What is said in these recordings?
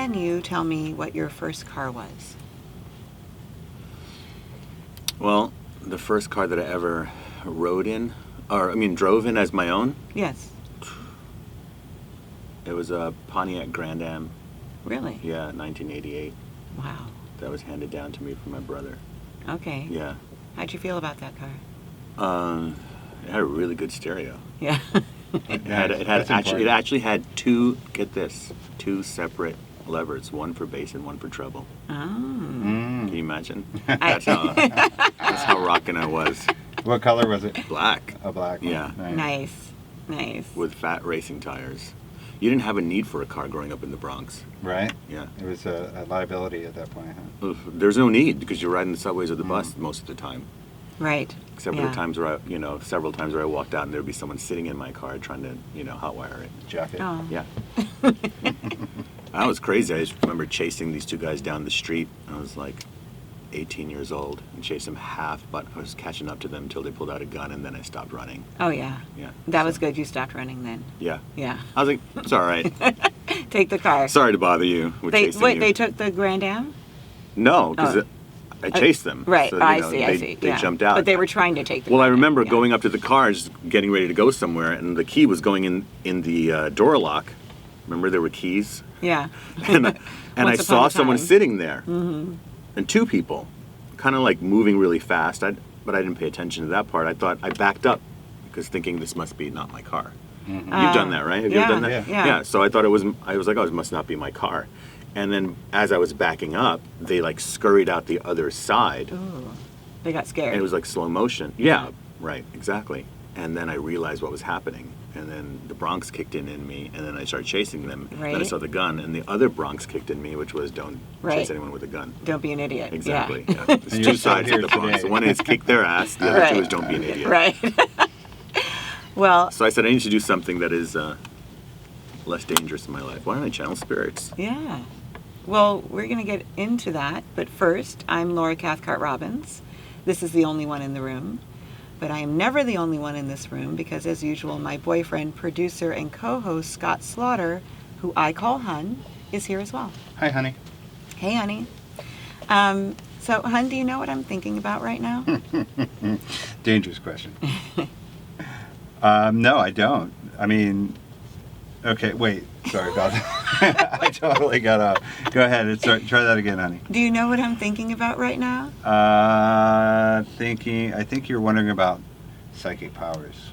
can you tell me what your first car was? Well, the first car that I ever drove in as my own, Yes. it was a Pontiac Grand Am. Really? Yeah, 1988. Wow. That was handed down to me from my brother. Okay. Yeah. How'd you feel about that car? It had a really good stereo. Yeah. It actually had two separate levers, one for bass and one for treble. Oh. Can you imagine? That's how rockin' I was. What color was it? Black. A black one. Yeah. Nice. With fat racing tires. You didn't have a need for a car growing up in the Bronx. Right? Yeah. It was a liability at that point, huh? There's no need because you're riding the subways or the bus most of the time. Right. Except for the times where several times where I walked out and there'd be someone sitting in my car trying to, hotwire it. Jacket. Oh. Yeah. That was crazy. I just remember chasing these two guys down the street. I was like 18 years old and chased them half, but I was catching up to them until they pulled out a gun and then I stopped running. Oh, yeah. Yeah. That was good. You stopped running then. Yeah. Yeah. I was like, it's all right. Take the car. Sorry to bother you with chasing you. They took the Grand Am? No, because I chased them. Right. So, I see. They yeah. jumped out. But they were trying to take the Well, I Grand Am, remember yeah. going up to the car, just getting ready to go somewhere, and the key was going in the door lock. Remember, there were keys? Yeah. And I Once upon saw a someone time. sitting there. Mm-hmm. And two people, kind of like moving really fast. But I didn't pay attention to that part. I thought I backed up because thinking this must be not my car. Mm-hmm. You've done that, right? Have you ever done that? Yeah. So I was like, oh, it must not be my car. And then as I was backing up, they like scurried out the other side. Ooh. They got scared. And it was like slow motion. Yeah, right, exactly. And then I realized what was happening. And then the Bronx kicked in me, and then I started chasing them. Right. Then I saw the gun, and the other Bronx kicked in me, which was don't chase anyone with a gun. Don't be an idiot. Exactly. Yeah. Yeah. There's And two you're still sides here of the Bronx. today. One is kick their ass, the other two is don't be an idiot. Right. Well, So I said I need to do something that is less dangerous in my life. Why don't I channel spirits? yeah. Well, we're going to get into that, but first, I'm Laura Cathcart Robbins. This is the only one in the room, but I am never the only one in this room because, as usual, my boyfriend, producer, and co-host Scott Slaughter, who I call Hun, is here as well. Hi, honey. Hey, honey. So, Hun, do you know what I'm thinking about right now? Dangerous question. No, I don't. I mean, okay, wait. Sorry about that. I totally got off. Go ahead and try that again, honey. Do you know what I'm thinking about right now? I think you're wondering about psychic powers.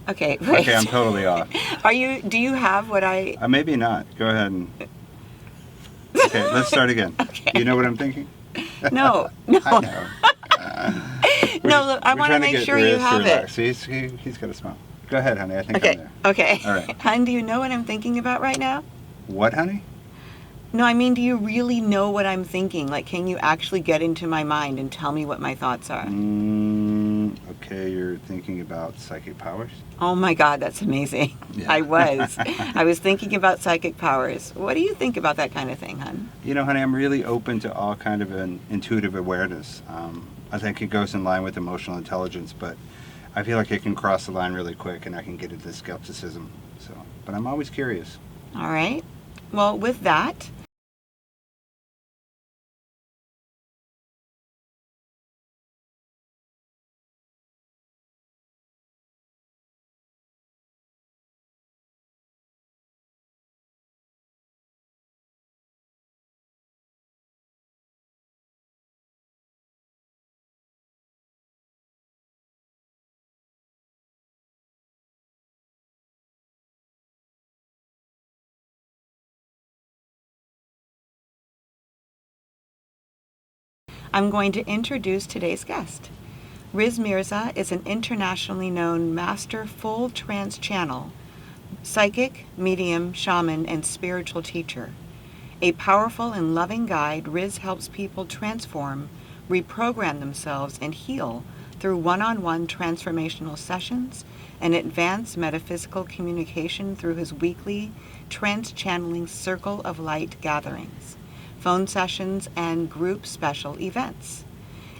Okay, wait. Okay, I'm totally off. Do you have what I... Maybe not. Go ahead and... Okay, let's start again. Okay. You know what I'm thinking? No. I know. No, look, I We're want to trying make get sure you Riz to have relax. it. He's got a smile. Go ahead, honey. I think I'm Okay, there. okay. All right. Hun, do you know what I'm thinking about right now? What, honey? No, I mean, do you really know what I'm thinking? Like, can you actually get into my mind and tell me what my thoughts are? Okay, you're thinking about psychic powers? Oh my God, that's amazing. Yeah. I was thinking about psychic powers. What do you think about that kind of thing, hun? You know, honey, I'm really open to all kind of an intuitive awareness. I think it goes in line with emotional intelligence, but I feel like it can cross the line really quick and I can get into skepticism. But I'm always curious. All right. Well, with that, I'm going to introduce today's guest. Riz Mirza is an internationally known master full trance channel, psychic, medium, shaman, and spiritual teacher. A powerful and loving guide, Riz helps people transform, reprogram themselves, and heal through one-on-one transformational sessions and advanced metaphysical communication through his weekly trance channeling Circle of Light gatherings, phone sessions, and group special events.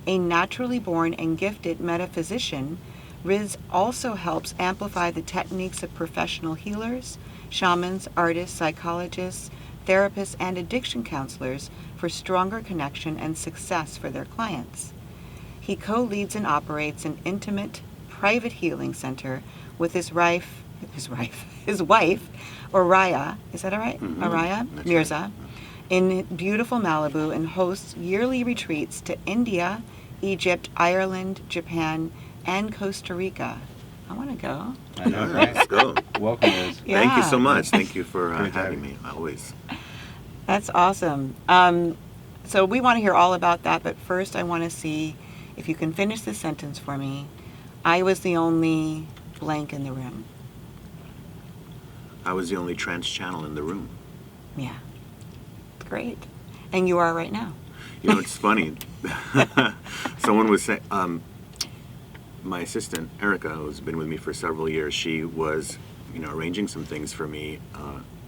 A naturally born and gifted metaphysician, Riz also helps amplify the techniques of professional healers, shamans, artists, psychologists, therapists, and addiction counselors for stronger connection and success for their clients. He co-leads and operates an intimate, private healing center with his wife, Oraya, is that all right? Mhm. Oraya That's Mirza, right. in beautiful Malibu, and hosts yearly retreats to India, Egypt, Ireland, Japan, and Costa Rica. I want to go. I know, All right, right? let's go. Welcome, Liz. Thank you Yeah. so much. Thank you for Great to have having you. me. Always. That's awesome. So we want to hear all about that, but first I want to see if you can finish this sentence for me. I was the only blank in the room. I was the only trance channel in the room. Yeah. Great. And you are right now. You know, it's funny. Someone was saying, my assistant, Erica, who's been with me for several years, she was, arranging some things for me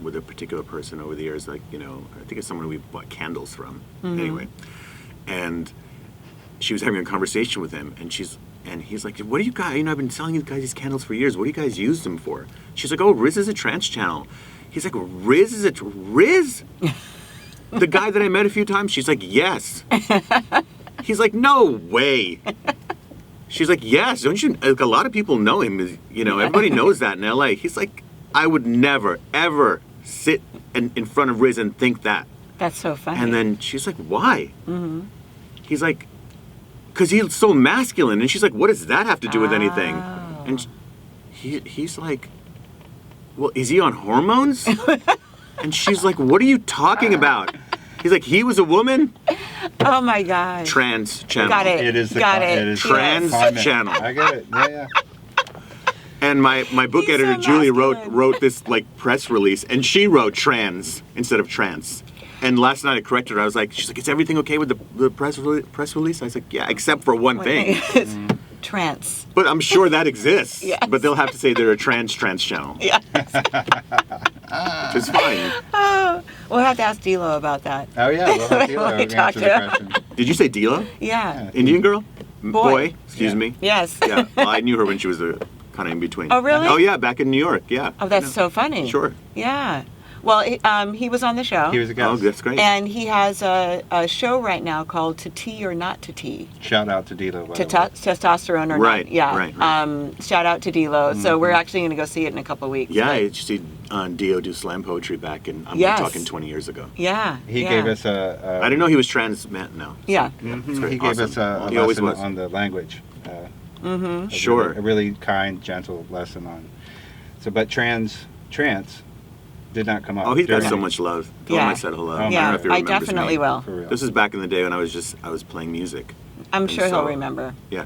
with a particular person over the years. Like, I think it's someone we bought candles from. Mhm. Anyway. And she was having a conversation with him, and he's like, what do you guys, I've been selling you guys these candles for years. What do you guys use them for? She's like, oh, Riz is a trance channel. He's like, Riz? The guy that I met a few times? She's like, yes. He's like, no way. She's like, yes. Don't you, like, a lot of people know him. Everybody knows that in LA. He's like, I would never, ever sit in front of Riz and think that. That's so funny. And then she's like, why? Mm-hmm. He's like, because he's so masculine. And she's like, what does that have to do with anything? Oh. And he's like, well, is he on hormones? And she's like, what are you talking about? He's like, he was a woman? Oh my gosh. Trans channel. Got it. It is the Got it. It is the Trans climate. channel. I get it. Yeah. And my book He's so editor, Julie, masculine. wrote this like press release, and she wrote trans instead of trance. And last night I corrected her. I was like, she's like, is everything okay with the press release? I was like, yeah, except for one thing. It's trance. But I'm sure that exists. Yes. But they'll have to say they're a trans channel. Yeah. Which is fine. Oh, we'll have to ask Dilo about that. Oh, yeah. We'll have to When we answer talk the to him. question. Did you say Dila? Yeah. Indian girl? Boy. Excuse Yeah. me. Yes. Yeah. Well, I knew her when she was kind of in between. Oh, really? Oh, yeah. Back in New York. Yeah. Oh, that's Yeah. so funny. Sure. Yeah. Well, he was on the show. He was a Oh, guest. that's great. And he has a show right now called To Tea or Not to Tea. Shout out to Dilo. by To the way. testosterone or Right, not. Yeah. right. Shout out to Dilo. So Mhm. we're actually going to go see it in a couple of weeks. Yeah, I But- used to see Dio do slam poetry back in, I'm Yes. talking 20 years ago. Yeah. He yeah. gave us a. I didn't know he was trans man. No. Yeah. That's great. He gave Awesome. us a He always lesson was. on the language. Mm-hmm. Sure. A really kind, gentle lesson on. So, but trance did not come up. Oh, he's got during so the- much love. Tell him Yeah. I said hello. Oh, I don't know Yeah. if he I remembers definitely me. will. For real. This is back in the day when I was playing music. I'm And sure he'll so- remember. Yeah.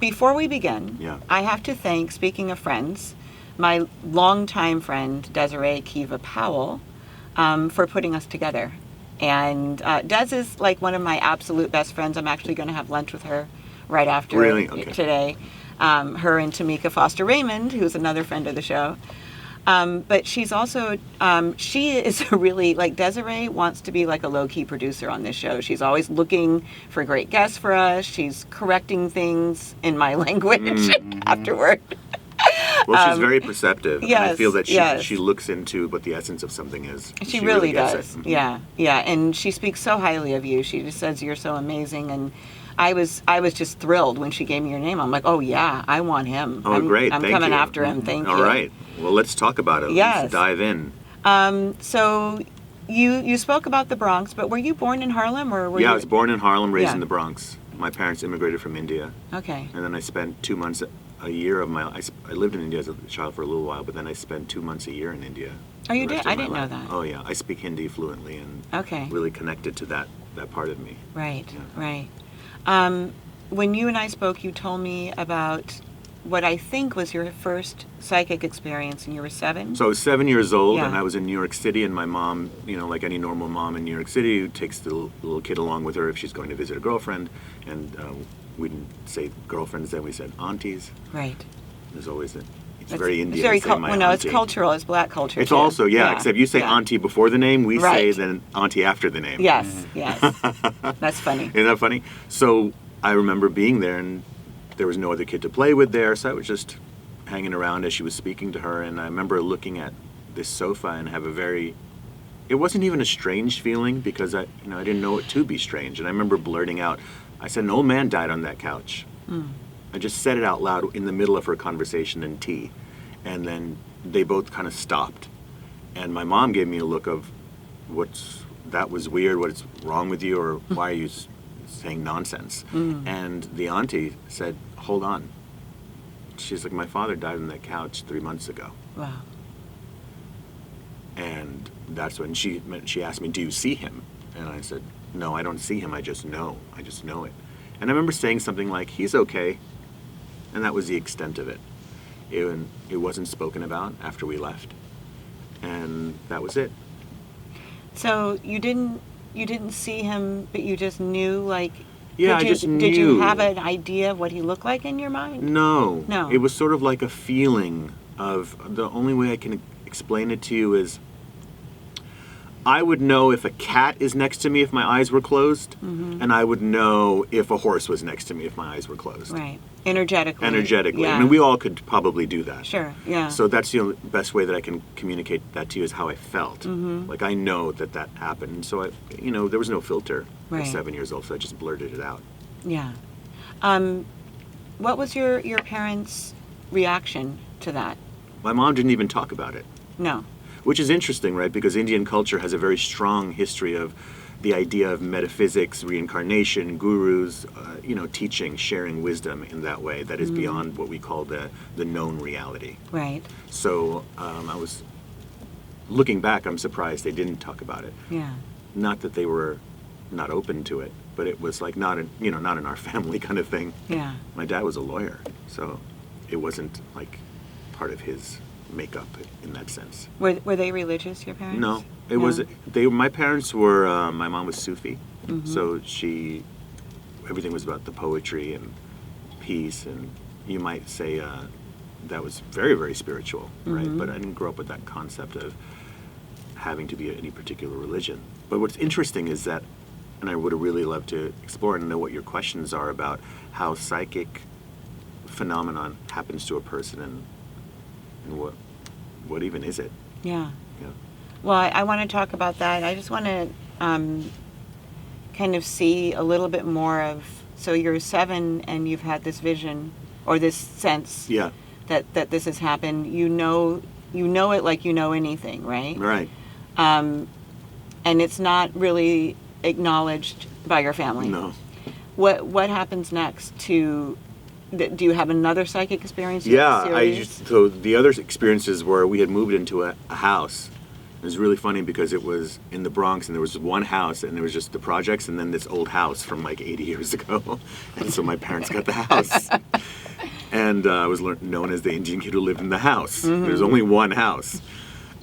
Before we begin, Yeah. I have to thank, speaking of friends, my longtime friend Desiree Kiva Powell for putting us together. And Des is like one of my absolute best friends. I'm actually going to have lunch with her right after Really? Okay. today. Her and Tamika Foster Raymond, who's another friend of the show. But she's also, she is a really, like Desiree wants to be like a low-key producer on this show. She's always looking for great guests for us. She's correcting things in my language afterward. Well, she's very perceptive. And I yes, feel that yes. she looks into what the essence of something is. She really gets does. it. Mhm. Yeah, yeah. And she speaks so highly of you. She just says you're so amazing. And I was just thrilled when she gave me your name. I'm like, oh yeah, I want him. Oh, great. I'm Thank coming you. after him. Thank you. All right. Well, let's talk about it. Yes. Let's dive in. So you spoke about the Bronx, but were you born in Harlem or were you? I was born in Harlem, raised Yeah. in the Bronx. My parents immigrated from India. Okay. And then I spent 2 months, a year of my, I lived in India as a child for a little while, but then I spent 2 months a year in India. Oh, you the did? rest of I my didn't know life. that. Oh yeah, I speak Hindi fluently and Okay. really connected to that part of me. Right. Yeah. Right. When you and I spoke, you told me about what I think was your first psychic experience, and you were 7. So I was 7 years old, Yeah. and I was in New York City, and my mom, like any normal mom in New York City, who takes the little kid along with her if she's going to visit a girlfriend, and we didn't say girlfriends then, we said aunties. Right. There's always it's It's- very Indian. It's very to say my well, no, it's auntie. cultural. It's black culture. It's too. also, except you say yeah. auntie before the name, we say Right. then auntie after the name. Yes, yes. That's funny. Isn't that funny? So I remember being there, and there was no other kid to play with there, so I was just hanging around as she was speaking to her, and I remember looking at this sofa and have a very, it wasn't even a strange feeling because I didn't know it to be strange. And I remember blurting out, I said, an old man died on that couch. I just said it out loud in the middle of her conversation and tea. And then they both kind of stopped. And my mom gave me a look of, that was weird, what's wrong with you, or why are you saying nonsense? And the auntie said, hold on. She's like, my father died on that couch 3 months ago. Wow. And that's when she asked me, do you see him? And I said, no, I don't see him, I just know it. And I remember saying something like, he's okay. And that was the extent of it. It wasn't spoken about after we left. And that was it. So you didn't see him, but you just knew, like... Yeah, I just knew. Did you have an idea of what he looked like in your mind? No. No. It was sort of like a feeling of, the only way I can explain it to you is, I would know if a cat is next to me if my eyes were closed, and I would know if a horse was next to me if my eyes were closed. Right. Energetically. Yeah. I mean, we all could probably do that. Sure, yeah. So that's the only best way that I can communicate that to you is how I felt. Like, I know that happened. And so, there was no filter. I was 7 years old, so I just blurted it out. Yeah. What was your parents' reaction to that? My mom didn't even talk about it. No. Which is interesting, right? Because Indian culture has a very strong history of the idea of metaphysics, reincarnation, gurus, teaching, sharing wisdom in that way that is beyond what we call the known reality. Right. So I was, looking back, I'm surprised they didn't talk about it. Yeah. Not that they were not open to it, but it was like not in our family kind of thing. Yeah. My dad was a lawyer, so it wasn't like part of his makeup in that sense. Were they religious, your parents? No, it was. My parents were. My mom was Sufi, so everything was about the poetry and peace, and you might say that was very, very spiritual, right? But I didn't grow up with that concept of having to be any particular religion. But what's interesting is that, and I would have really loved to explore and know what your questions are about how psychic phenomenon happens to a person and what even is it? Yeah. Yeah. Well, I want to talk about that. I just want to kind of see a little bit more of, so you're 7 and you've had this vision or this sense that this has happened. You know it like you know anything, right? Right. And it's not really acknowledged by your family. No. What happens next to... Do you have another psychic experience? So the other experiences were we had moved into a house. It was really funny because it was in the Bronx and there was one house and there was just the projects and then this old house from like 80 years ago. And so my parents got the house. And I was known as the Indian kid who lived in the house. There was only one house.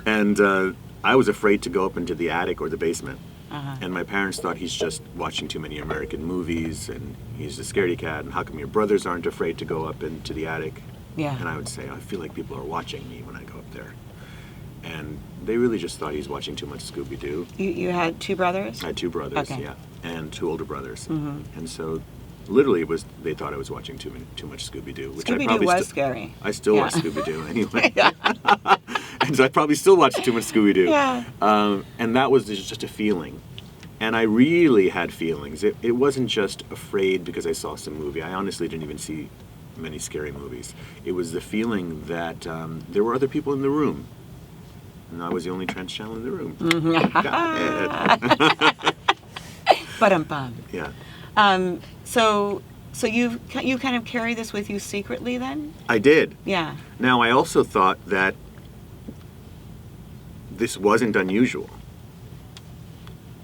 And I was afraid to go up into the attic or the basement. And my parents thought he's just watching too many American movies and he's a scaredy cat, and how come your brothers aren't afraid to go up into the attic? Yeah. And I would say, I feel like people are watching me when I go up there. And they really just thought he's watching too much Scooby-Doo. You had 2 brothers? I had 2 brothers, Okay. yeah, and 2 older brothers. And so literally they thought I was watching too much Scooby-Doo. Which Scooby-Doo I probably was scary. I still watch Scooby-Doo anyway. And so I probably still watch too much Scooby-Doo. Yeah. And that was just a feeling. And I really had feelings. It wasn't just afraid because I saw some movie. I honestly didn't even see many scary movies. It was the feeling that there were other people in the room. And I was the only trance channel in the room. Got it. Ba-dum-bum. Yeah. So you kind of carry this with you secretly then? I did. Yeah. Now, I also thought that this wasn't unusual.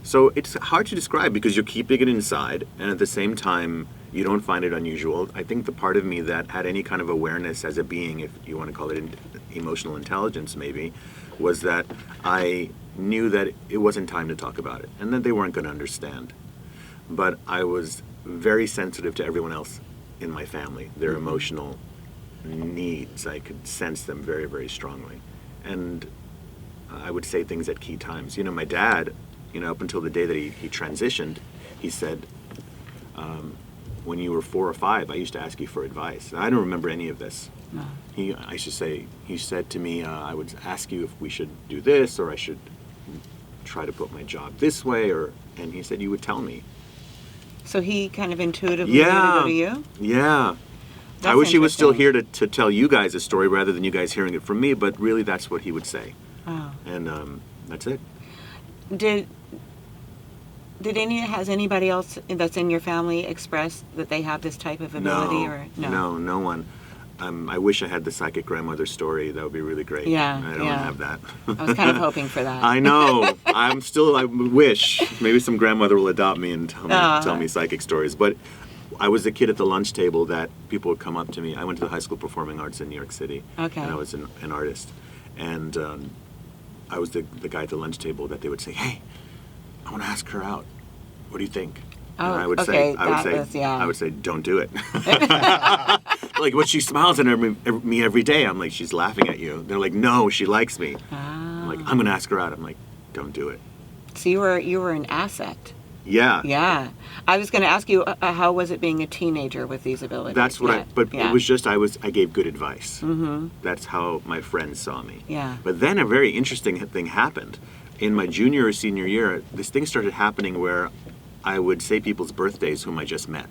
So it's hard to describe because you're keeping it inside, and at the same time, you don't find it unusual. I think the part of me that had any kind of awareness as a being, if you want to call it emotional intelligence maybe, was that I knew that it wasn't time to talk about it, and that they weren't going to understand. But I was very sensitive to everyone else in my family, their emotional needs. I could sense them very, very strongly. And I would say things at key times. My dad... up until the day that he transitioned, he said, when you were 4 or 5, I used to ask you for advice. And I don't remember any of this. No. He said to me, I would ask you if we should do this, or I should try to put my job this way, and he said you would tell me. So he kind of intuitively knew to go to you? Yeah. That's I wish he was still interesting. here to tell you guys a story rather than you guys hearing it from me, but really that's what he would say. Oh. And that's it. Has anybody else that's in your family expressed that they have this type of ability? No one. I wish I had the psychic grandmother story. That would be really great. Yeah, I don't yeah. have that. I was kind of hoping for that. I know. I wish. Maybe some grandmother will adopt me and tell me psychic stories. But I was a kid at the lunch table that people would come up to me. I went to the High School of Performing Arts in New York City. Okay. And I was an artist. And I was the guy at the lunch table that they would say, hey, I want to ask her out. What do you think? Oh, and I would okay. I would say, don't do it. Like, when she smiles at me every day, I'm like, she's laughing at you. They're like, no, she likes me. I'm like, I'm going to ask her out. I'm like, don't do it. So you were an asset. Yeah. Yeah. I was going to ask you, how was it being a teenager with these abilities? That's what Yeah. it was just, I gave good advice. Mm-hmm. That's how my friends saw me. Yeah. But then a very interesting thing happened. In my junior or senior year, this thing started happening where I would say people's birthdays whom I just met.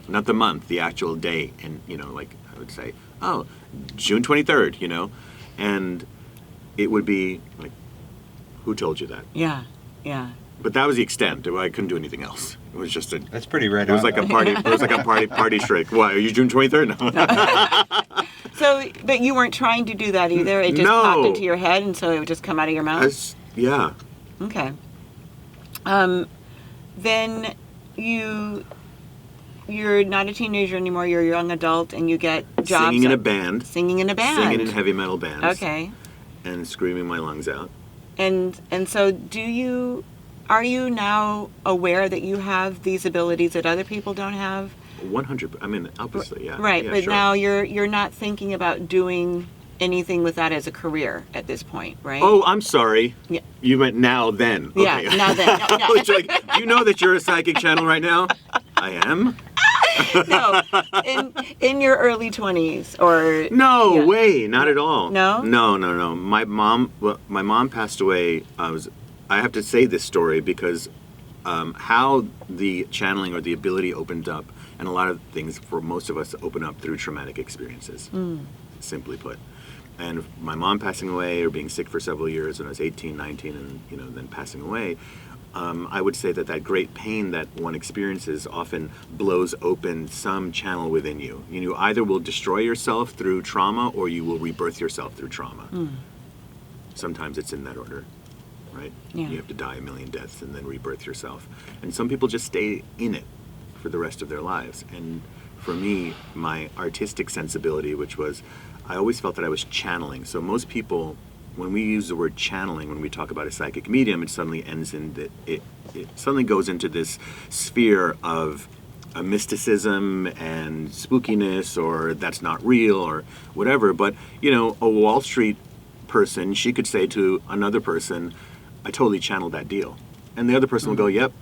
Not the month, the actual day. And, like I would say, oh, June 23rd, and it would be like, who told you that? Yeah. Yeah. But that was the extent. I couldn't do anything else. It was just That's pretty right It was on. like a party. It was like a party trick. Why? Are you June 23rd? No. So, but you weren't trying to do that either. It just No. popped into your head, and so it would just come out of your mouth. Yeah. Okay. Then you're not a teenager anymore. You're a young adult, and you get jobs Singing in a band. Singing in a band. Singing in heavy metal bands. Okay. And screaming my lungs out. And so are you now aware that you have these abilities that other people don't have? 100. I mean, obviously, yeah. Right, Yeah, but sure. now you're not thinking about doing anything with that as a career at this point, right? Oh, I'm sorry. Yeah. You meant now then. Yeah, Okay. now then. No, no. It's like, do you know that you're a psychic channel right now? I am. No, in your early 20s or No Yeah. way, not at all. No? No. My mom passed away. I have to say this story because how the channeling or the ability opened up, and a lot of things for most of us open up through traumatic experiences, simply put. And my mom passing away or being sick for several years when I was 18, 19, and then passing away, I would say that great pain that one experiences often blows open some channel within you. You either will destroy yourself through trauma or you will rebirth yourself through trauma. Sometimes it's in that order, right? Yeah. You have to die a million deaths and then rebirth yourself. And some people just stay in it for the rest of their lives. And for me, my artistic sensibility, which was, I always felt that I was channeling. So most people, when we use the word channeling, when we talk about a psychic medium, it suddenly ends in that it suddenly goes into this sphere of a mysticism and spookiness, or that's not real, or whatever. But a Wall Street person, she could say to another person, "I totally channeled that deal," and the other person will go, "Yep."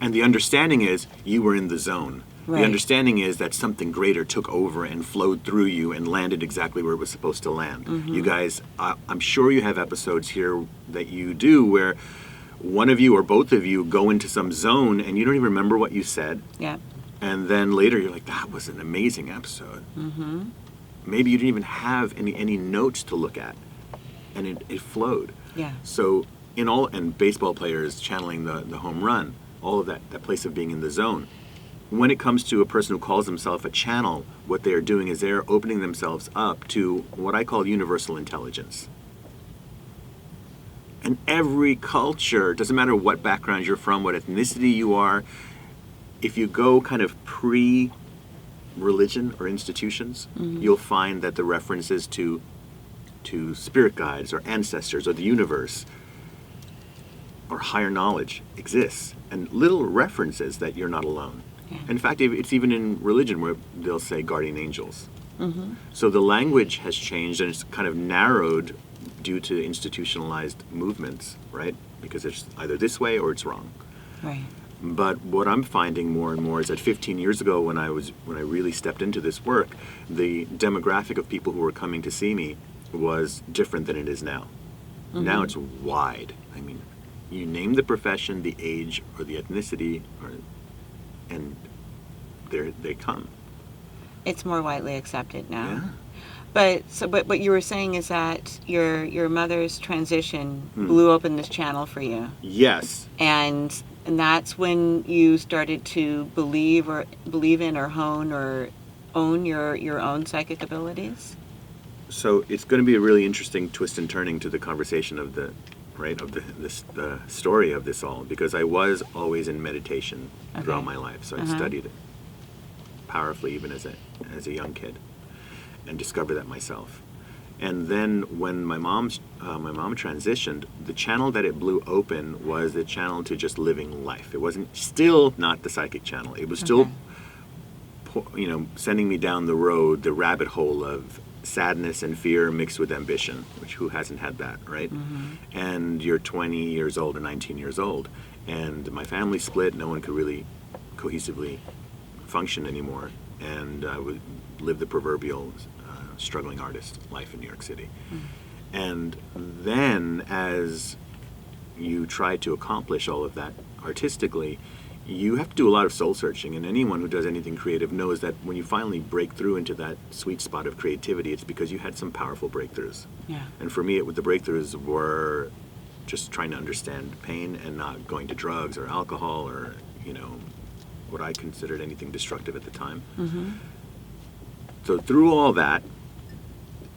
And the understanding is you were in the zone. Right. The understanding is that something greater took over and flowed through you and landed exactly where it was supposed to land. You guys, I'm sure you have episodes here that you do where one of you or both of you go into some zone and you don't even remember what you said. Yeah. And then later you're like, that was an amazing episode. Maybe you didn't even have any notes to look at. And it flowed. Yeah. So and baseball players channeling the home run, all of that place of being in the zone. When it comes to a person who calls himself a channel, what they are doing is they're opening themselves up to what I call universal intelligence. And every culture, doesn't matter what background you're from, what ethnicity you are, if you go kind of pre-religion or institutions, you'll find that the references to spirit guides or ancestors or the universe or higher knowledge exists, and little references that you're not alone. Yeah. In fact, it's even in religion where they'll say guardian angels. So the language has changed and it's kind of narrowed due to institutionalized movements, right? Because it's either this way or it's wrong. Right. But what I'm finding more and more is that 15 years ago, when I really stepped into this work, the demographic of people who were coming to see me was different than it is now. Now it's wide. I mean, you name the profession, the age, or the ethnicity, and they come. It's more widely accepted now. Yeah. But what you were saying is that your mother's transition blew open this channel for you. Yes. And that's when you started to believe in or hone or own your own psychic abilities? So it's going to be a really interesting twist and turning to the conversation of the story of this all, because I was always in meditation throughout my life. So I studied it powerfully even as a young kid, and discovered that myself. And then when my mom transitioned, the channel that it blew open was the channel to just living life. It wasn't still not the psychic channel. It was still sending me down the road, the rabbit hole of sadness and fear mixed with ambition, which who hasn't had that, right? And you're 20 years old or 19 years old, and my family split. No one could really cohesively function anymore, and I would live the proverbial struggling artist life in New York City. And then as you try to accomplish all of that artistically, you have to do a lot of soul searching, and anyone who does anything creative knows that when you finally break through into that sweet spot of creativity, it's because you had some powerful breakthroughs. Yeah. And for me, the breakthroughs were just trying to understand pain and not going to drugs or alcohol or what I considered anything destructive at the time. So through all that,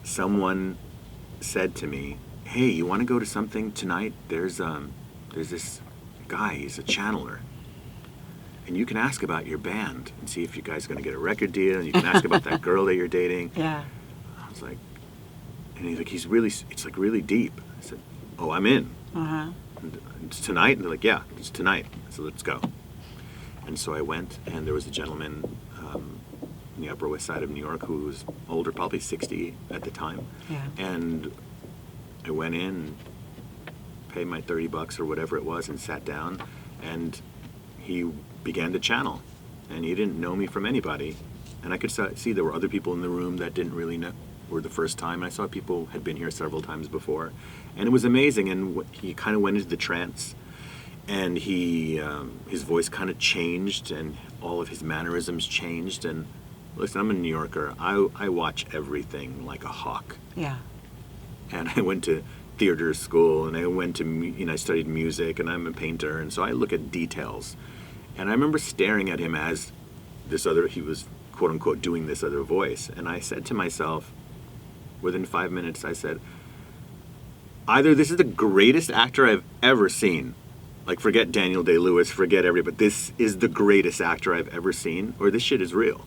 someone said to me, "Hey, you want to go to something tonight? There's this guy, he's a channeler. And you can ask about your band and see if you guys are going to get a record deal, and you can ask about that girl that you're dating." Yeah. I was like, and he's like, it's like really deep. I said, "Oh, I'm in." And it's tonight? And they're like, "Yeah, it's tonight." So let's go. And so I went, and there was a gentleman in the Upper West Side of New York who was older, probably 60 at the time. Yeah. And I went in, paid my $30 or whatever it was, and sat down, and he began to channel. And he didn't know me from anybody. And I could see there were other people in the room that didn't really know, were the first time. I saw people had been here several times before. And it was amazing. And he kind of went into the trance. And his voice kind of changed, and all of his mannerisms changed. And listen, I'm a New Yorker. I watch everything like a hawk. Yeah. And I went to theater school, and I went to, I studied music, and I'm a painter, and so I look at details. And I remember staring at him as he was, quote unquote, doing this other voice. And I said to myself, within 5 minutes, I said, either this is the greatest actor I've ever seen, like forget Daniel Day-Lewis, forget everybody, but this is the greatest actor I've ever seen, or this shit is real.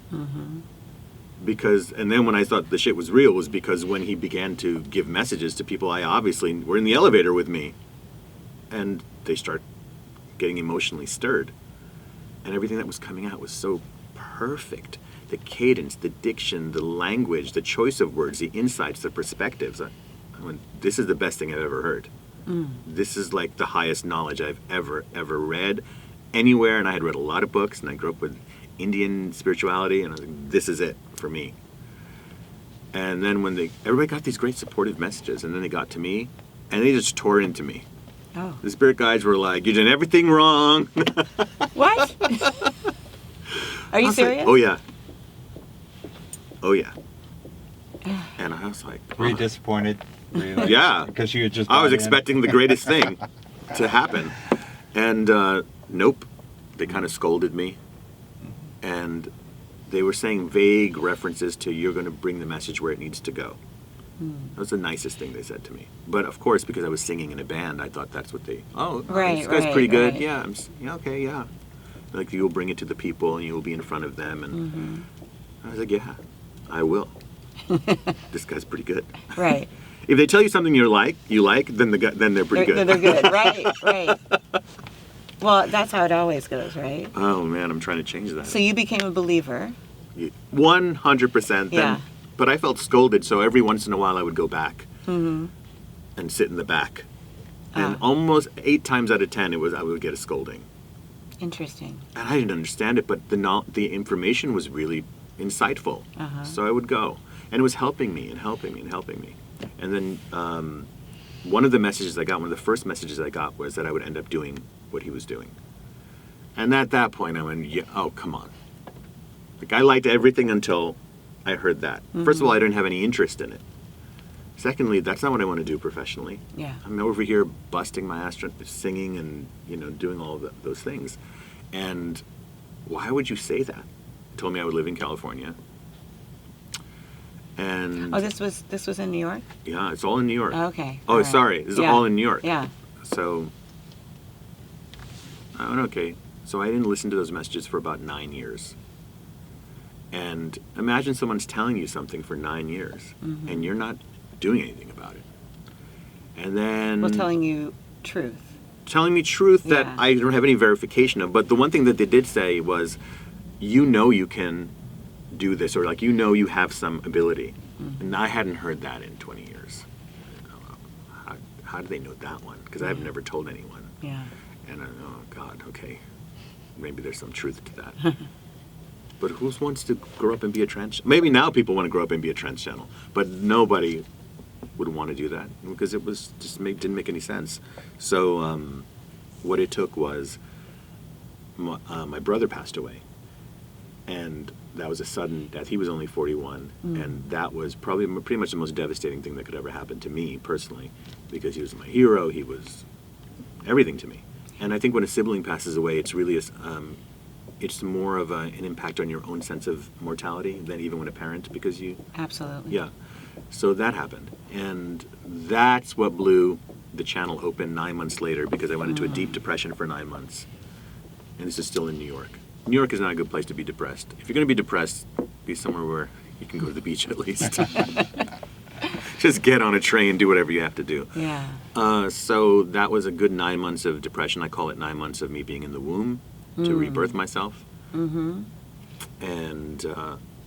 Because, and then when I thought the shit was real was because when he began to give messages to people I obviously were in the elevator with me, and they start getting emotionally stirred. And everything that was coming out was so perfect. The cadence, the diction, the language, the choice of words, the insights, the perspectives. I went, this is the best thing I've ever heard. This is like the highest knowledge I've ever read anywhere. And I had read a lot of books, and I grew up with Indian spirituality, and I was like, this is it for me. And then when everybody got these great supportive messages, and then they got to me, and they just tore into me. Oh. The spirit guides were like, "You did everything wrong." What? Are you serious? Like, oh yeah. Oh yeah. And I was like, Were you disappointed? Were you like, yeah. Because you had just. I was bought in? expecting the greatest thing to happen. And nope. They kind of scolded me. And they were saying vague references to, "You're going to bring the message where it needs to go." That was the nicest thing they said to me. But of course, because I was singing in a band, I thought that's what this guy's pretty good. Right. Yeah, okay, yeah. Like, you'll bring it to the people, and you'll be in front of them. And I was like, yeah, I will. This guy's pretty good. Right. If they tell you something you like, then they're pretty good. They're good. Right. Well, that's how it always goes, right? Oh man, I'm trying to change that. So you became a believer. 100%. Yeah. But I felt scolded, so every once in a while I would go back and sit in the back. And almost 8 times out of 10, I would get a scolding. Interesting. And I didn't understand it, but the information was really insightful. Uh-huh. So I would go. And it was helping me and helping me and helping me. And then one of the messages I got, one of the first messages I got was that I would end up doing what he was doing. And at that point, I went, yeah, oh, come on. Like, I liked everything until I heard that. First of all, I didn't have any interest in it. Secondly, that's not what I want to do professionally. Yeah. I'm over here busting my ass, singing and, doing all of those things. And why would you say that? He told me I would live in California. And Oh, this was in New York? yeah, it's all in New York. Okay. Oh, all right. sorry. This is Yeah. all in New York. Yeah. So, I went, okay. So I didn't listen to those messages for about 9 years. And imagine someone's telling you something for 9 years, and you're not doing anything about it. And then... Well, telling you truth. Telling me truth that Yeah. I don't have any verification of. But the one thing that they did say was, you can do this, or like, you have some ability. And I hadn't heard that in 20 years. How do they know that one? Because I've never told anyone. Yeah. And oh God, okay, maybe there's some truth to that. But who wants to grow up and be a trance? Maybe now people want to grow up and be a trance channel, but nobody would want to do that because it was just didn't make any sense. So what it took was my brother passed away, and that was a sudden death. He was only 41, and that was probably pretty much the most devastating thing that could ever happen to me personally, because he was my hero. He was everything to me. And I think when a sibling passes away, it's really it's more of an impact on your own sense of mortality than even when a parent, because you... Absolutely. Yeah. So that happened. And that's what blew the channel open 9 months later, because I went into a deep depression for 9 months. And this is still in New York. New York is not a good place to be depressed. If you're going to be depressed, be somewhere where you can go to the beach at least. Just get on a train, do whatever you have to do. Yeah. So that was a good 9 months of depression. I call it 9 months of me being in the womb to rebirth myself. Mm-hmm. And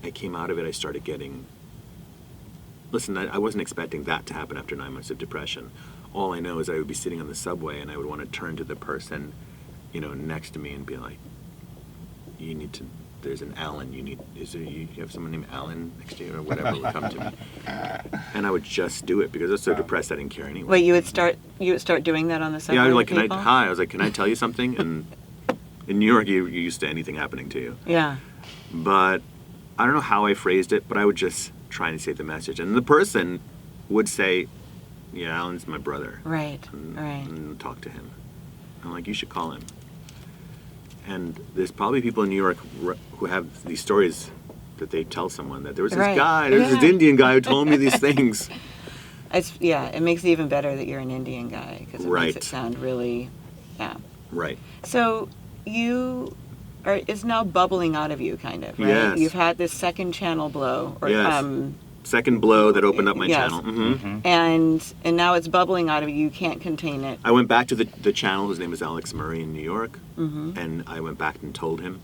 I came out of it, I started getting... Listen, I wasn't expecting that to happen after 9 months of depression. All I know is I would be sitting on the subway and I would want to turn to the person, next to me and be like, you need to... There's an Alan, you have someone named Alan next to you or whatever would come to me. And I would just do it because I was so depressed I didn't care anyway. Wait, you would start doing that on the subway? Yeah, I was like, with people? I was like, can I tell you something? And in New York, you're used to anything happening to you. Yeah. But I don't know how I phrased it, but I would just try and say the message. And the person would say, yeah, Alan's my brother. Right, right. And talk to him. I'm like, you should call him. And there's probably people in New York who have these stories that they tell someone that there was this guy, this Indian guy who told me these things. It makes it even better that you're an Indian guy because it makes it sound really, Right. So it's now bubbling out of you, kind of, right? Yes. You've had this second channel blow, or Yes. Second blow that opened up my channel. Mm-hmm. And now it's bubbling out of you. You can't contain it. I went back to the channel. His name is Alex Murray in New York. And I went back and told him.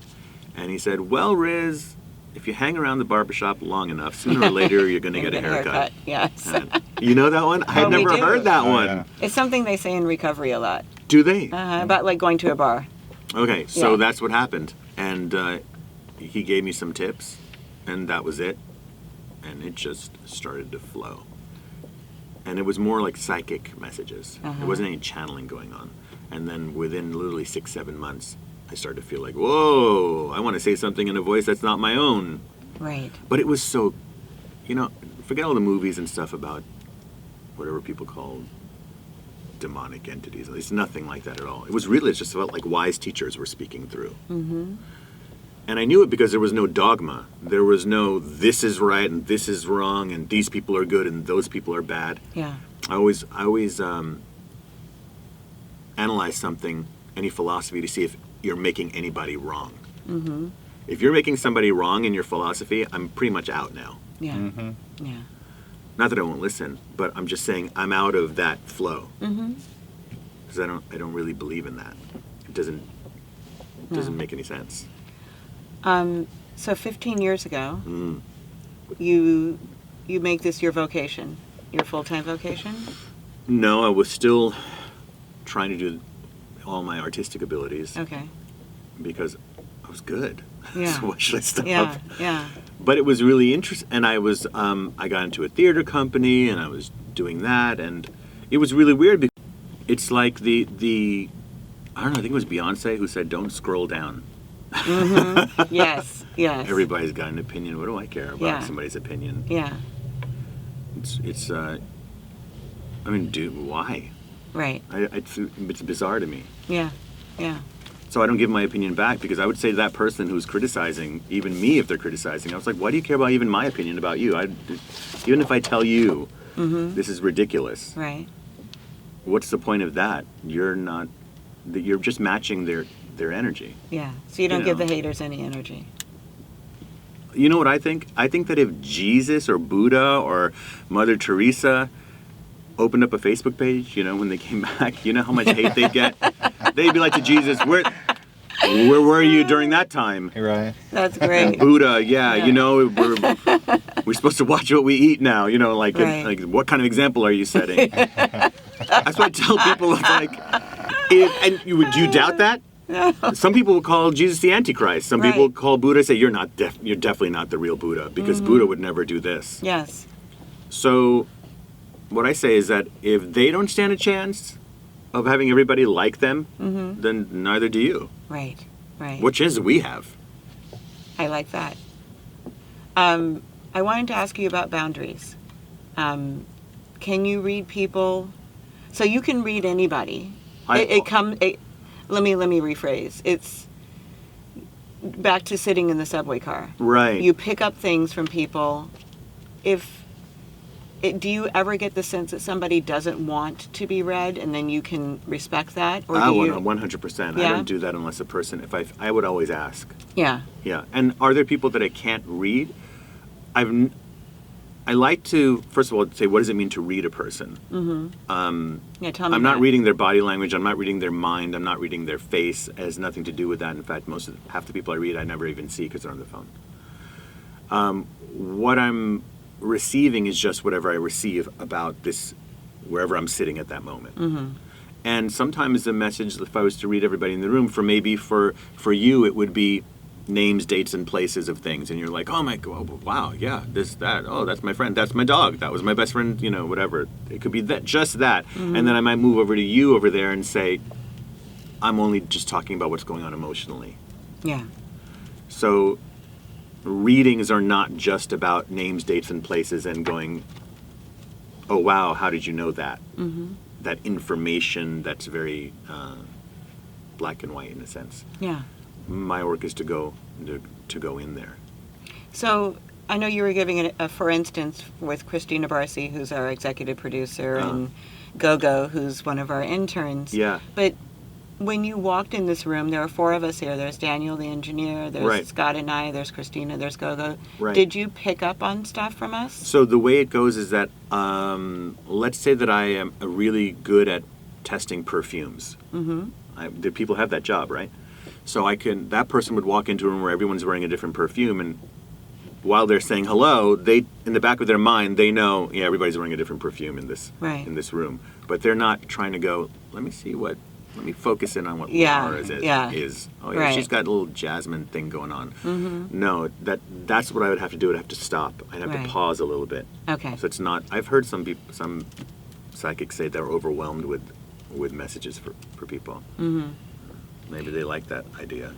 And he said, well, Riz, if you hang around the barbershop long enough, sooner or later you're going to get a haircut. Yes. And you know that one? I had never heard that one. Yeah. It's something they say in recovery a lot. Do they? About like going to a bar. Okay, so Yeah. that's what happened. And he gave me some tips, and that was it. And it just started to flow. And it was more like psychic messages. There wasn't any channeling going on. And then within literally 6-7 months, I started to feel like, whoa, I want to say something in a voice that's not my own. Right. But it was so, forget all the movies and stuff about whatever people call demonic entities. It's nothing like that at all. It was really just about like wise teachers were speaking through. Mm-hmm. And I knew it because there was no dogma. There was no this is right and this is wrong and these people are good and those people are bad. Yeah. I always analyze something, any philosophy, to see if you're making anybody wrong. Mm-hmm. If you're making somebody wrong in your philosophy, I'm pretty much out now. Yeah. Mm-hmm. Yeah. Not that I won't listen, but I'm just saying I'm out of that flow. Because I don't really believe in that. It doesn't make any sense. So 15 years ago, you make this your vocation, your full-time vocation? No, I was still trying to do all my artistic abilities. Okay. because I was good. Yeah. So why should I stop? Yeah. Yeah. But it was really interesting, and I was I got into a theater company, and I was doing that, and it was really weird because it's like the I don't know, I think it was Beyonce who said, "Don't scroll down." Mm-hmm. Yes. Yes. Everybody's got an opinion. What do I care about Yeah. somebody's opinion? Yeah. It's I mean, why? Right. It's bizarre to me. Yeah. Yeah. So I don't give my opinion back because I would say to that person who's criticizing, even me if they're criticizing, I was like, why do you care about even my opinion about you? Even if I tell you this is ridiculous, Right. what's the point of that? You're just matching their energy. Yeah. So you don't You give know. the haters any energy. You know what I think? I think that if Jesus or Buddha or Mother Teresa opened up a Facebook page, when they came back, you know how much hate they'd get? They'd be like to Jesus, where were you during that time? Right. That's great. Buddha, Yeah. we're supposed to watch what we eat now, like, Right. like what kind of example are you setting? That's what I tell people, like, do you doubt that? Some people will call Jesus the Antichrist. Some people Right. call Buddha, say you're definitely not the real Buddha because Buddha would never do this. Yes. So what I say is that if they don't stand a chance of having everybody like them, then neither do you. Right. Right. What chance do we have? I like that. I wanted to ask you about boundaries. Can you read people? So you can read anybody. Let me rephrase. It's back to sitting in the subway car. Right. You pick up things from people. Do you ever get the sense that somebody doesn't want to be read, and then you can respect that, or do you? 100%. Yeah? I don't do that unless a person. I would always ask. Yeah. Yeah. And are there people that I can't read? I like to first of all say, what does it mean to read a person? Yeah. Tell me. I'm not that. reading their body language. I'm not reading their mind. I'm not reading their face. It has nothing to do with that. In fact, half the people I read, I never even see because they're on the phone. What I'm receiving is just whatever I receive about this, wherever I'm sitting at that moment. And sometimes the message, if I was to read everybody in the room, for you, it would be names, dates, and places of things, and you're like, oh my god, wow, yeah, this, that, oh, that's my friend, that's my dog, that was my best friend, whatever. It could be that, just that, and then I might move over to you over there and say, I'm only just talking about what's going on emotionally. Yeah. So readings are not just about names, dates, and places and going, oh wow, how did you know that? That information that's very black and white in a sense. Yeah. My work is to go in there. So I know you were giving a for instance with Christina Barcy, who's our executive producer, and Gogo, who's one of our interns. Yeah. But when you walked in this room, there are four of us here. There's Daniel, the engineer. There's Right. Scott and I. There's Christina. There's Gogo. Right. Did you pick up on stuff from us? So the way it goes is that let's say that I am really good at testing perfumes. The people have that job, right? So that person would walk into a room where everyone's wearing a different perfume, and while they're saying hello, they, in the back of their mind, they know, yeah, everybody's wearing a different perfume in this Right. in this room. But they're not trying to go, let me focus in on what Yeah, Laura's yeah. is. Oh, yeah, Right. she's got a little jasmine thing going on. No, that's what I would have to do. I'd have to stop. I'd have Right. to pause a little bit. Okay. So it's not, I've heard some psychics say they're overwhelmed with messages for people. Maybe they like that idea.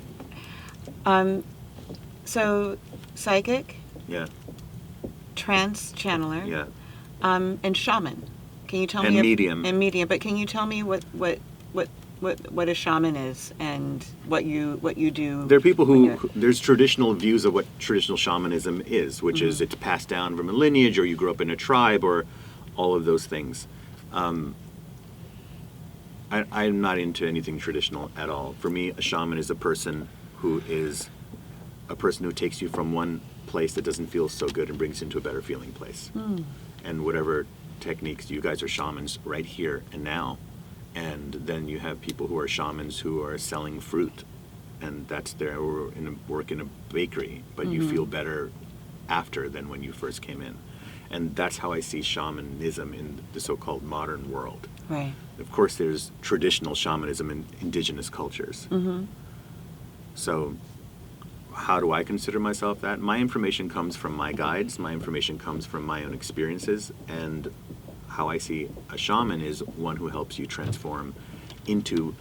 So psychic, Yeah, trance channeler, yeah. and shaman. Can you tell And me? medium. And medium. But can you tell me what a shaman is and what you do? There are people when who, you're- there's traditional views of what traditional shamanism is, which is it's passed down from a lineage, or you grew up in a tribe, or all of those things. I'm not into anything traditional at all. For me, a shaman is a person who takes you from one place that doesn't feel so good and brings you into a better feeling place. And whatever techniques, you guys are shamans right here and now. And then you have people who are shamans who are selling fruit, and that's their work in a bakery, but you feel better after than when you first came in. And that's how I see shamanism in the so-called modern world. Right. Of course, there's traditional shamanism in indigenous cultures. So how do I consider myself that? My information comes from my guides. My information comes from my own experiences. And how I see a shaman is one who helps you transform into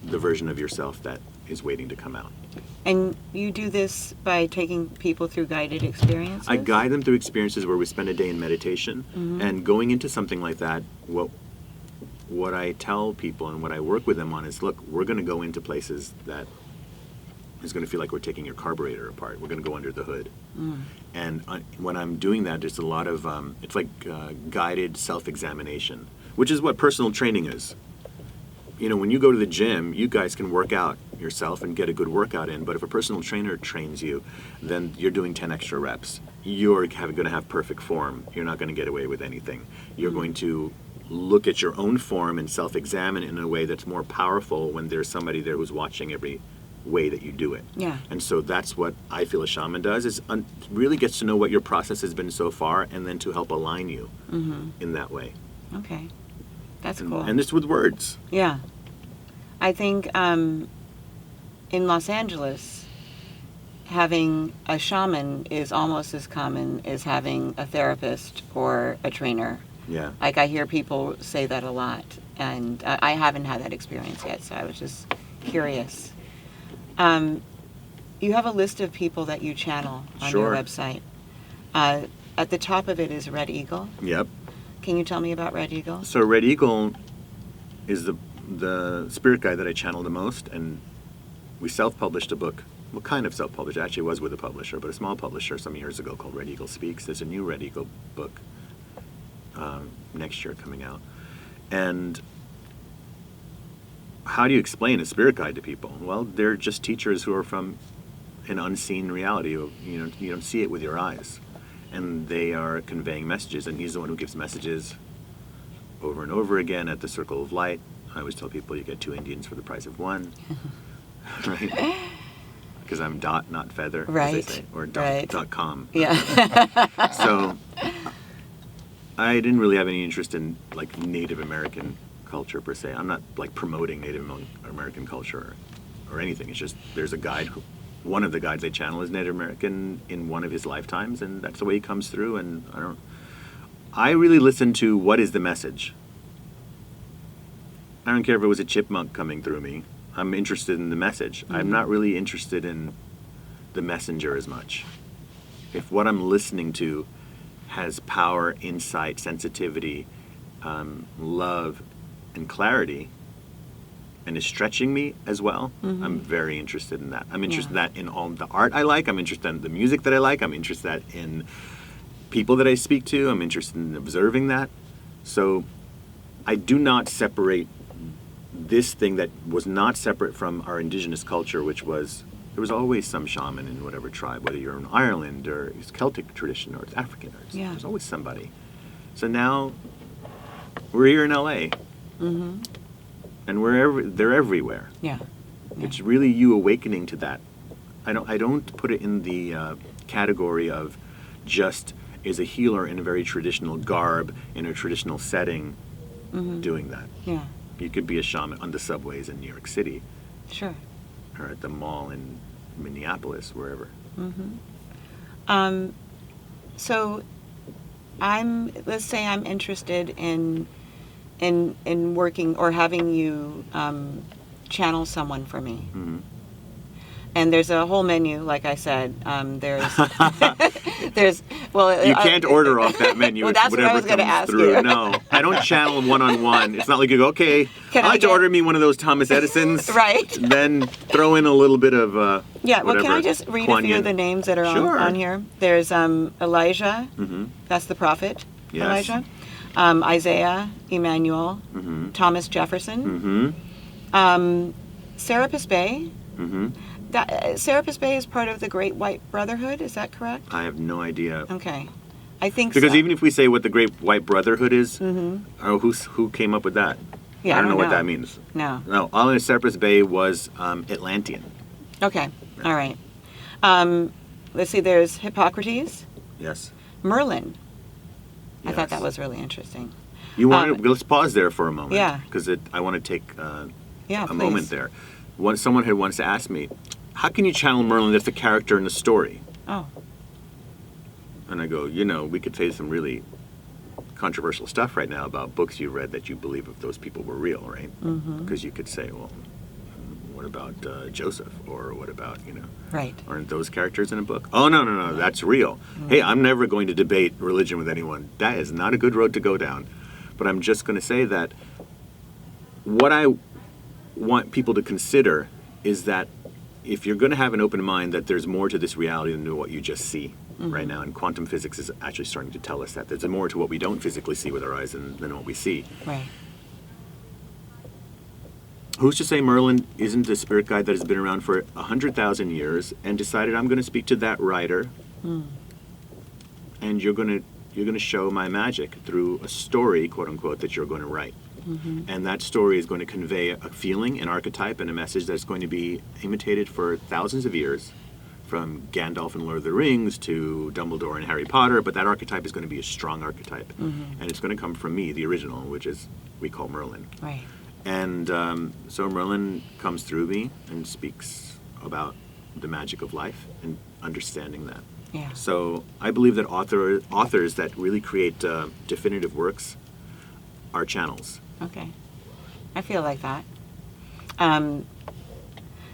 the version of yourself that is waiting to come out. And you do this by taking people through guided experiences? I guide them through experiences where we spend a day in meditation. And going into something like that, what I tell people and what I work with them on is, look, we're going to go into places that is going to feel like we're taking your carburetor apart. We're going to go under the hood. And when I'm doing that, there's a lot of, it's like guided self-examination, which is what personal training is. You know, when you go to the gym, you guys can work out yourself and get a good workout in, but if a personal trainer trains you, then you're doing 10 extra reps. You're going to have perfect form. You're not going to get away with anything. You're going to look at your own form and self-examine in a way that's more powerful when there's somebody there who's watching every way that you do it. Yeah. And so that's what I feel a shaman does, is really gets to know what your process has been so far and then to help align you in that way. Okay. That's cool. And this with words. Yeah. I think in Los Angeles, having a shaman is almost as common as having a therapist or a trainer. Yeah. Like, I hear people say that a lot, and I haven't had that experience yet, so I was just curious. You have a list of people that you channel on your website. At the top of it is Red Eagle. Yep. Can you tell me about Red Eagle? So Red Eagle is the spirit guide that I channel the most, and we self-published a book. Well, kind of self-published. Actually, it was with a publisher, but a small publisher some years ago called Red Eagle Speaks. There's a new Red Eagle book next year coming out. And how do you explain a spirit guide to people? Well, they're just teachers who are from an unseen reality. You don't see it with your eyes. And they are conveying messages, and he's the one who gives messages over and over again at the Circle of Light. I always tell people you get 2 Indians for the price of 1. Right? Because I'm dot, not feather, right. as they say, or dot com. Yeah. So I didn't really have any interest in like Native American culture per se. I'm not like promoting Native American culture or anything. It's just there's a guide. One of the guides I channel is Native American in one of his lifetimes, and that's the way he comes through. And I really listen to what is the message. I don't care if it was a chipmunk coming through me. I'm interested in the message. I'm not really interested in the messenger as much. If what I'm listening to has power, insight, sensitivity, love, and clarity, and is stretching me as well, I'm very interested in that. I'm interested in that in all the art I like. I'm interested in the music that I like. I'm interested in people that I speak to. I'm interested in observing that. So I do not separate this thing that was not separate from our indigenous culture, which was, there was always some shaman in whatever tribe, whether you're in Ireland or it's Celtic tradition or it's African, or there's always somebody. So now we're here in LA, and they're everywhere. Yeah. It's really you awakening to that. I don't put it in the category of just is a healer in a very traditional garb in a traditional setting doing that. Yeah. You could be a shaman on the subways in New York City. Sure. Or at the mall in Minneapolis, wherever. So let's say I'm interested in working or having you channel someone for me. And there's a whole menu, like I said. There's you can't order off that menu. Well, that's what I was going to ask you. No, I don't channel one-on-one. It's not like you go, okay, I'd like to order me one of those Thomas Edisons. Right. Then throw in a little bit of yeah. Well, whatever, can I just read a few of the names that are on here? There's Elijah. That's the prophet. Yes. Elijah. Isaiah, Emmanuel, Thomas Jefferson, Serapis Bey. Serapis Bey is part of the Great White Brotherhood, is that correct? I have no idea. Okay. I think because so. even if we say what the Great White Brotherhood is, who came up with that? Yeah, I don't know what that means. No. No, all in Serapis Bey was Atlantean. Okay. All right. Let's see, there's Hippocrates. Yes. Merlin. Yes. I thought that was really interesting. Let's pause there for a moment. Yeah. Because I want to take a please. moment there. Someone had once asked me, how can you channel Merlin that's a character in the story? Oh. And I go, we could say some really controversial stuff right now about books you read that you believe if those people were real, right? Because you could say, well, what about Joseph? Or what about, Right. aren't those characters in a book? Oh, no, that's real. Hey, I'm never going to debate religion with anyone. That is not a good road to go down. But I'm just going to say that what I want people to consider is that if you're going to have an open mind, that there's more to this reality than what you just see right now. And quantum physics is actually starting to tell us that. There's more to what we don't physically see with our eyes than what we see. Right. Who's to say Merlin isn't a spirit guide that has been around for 100,000 years and decided I'm going to speak to that writer, and you're going to show my magic through a story, quote unquote, that you're going to write. And that story is going to convey a feeling, an archetype, and a message that's going to be imitated for thousands of years, from Gandalf and Lord of the Rings to Dumbledore and Harry Potter. But that archetype is going to be a strong archetype, and it's going to come from me, the original, which is we call Merlin. Right. And so Merlin comes through me and speaks about the magic of life and understanding that. Yeah. So I believe that authors that really create definitive works are channels. Okay. I feel like that.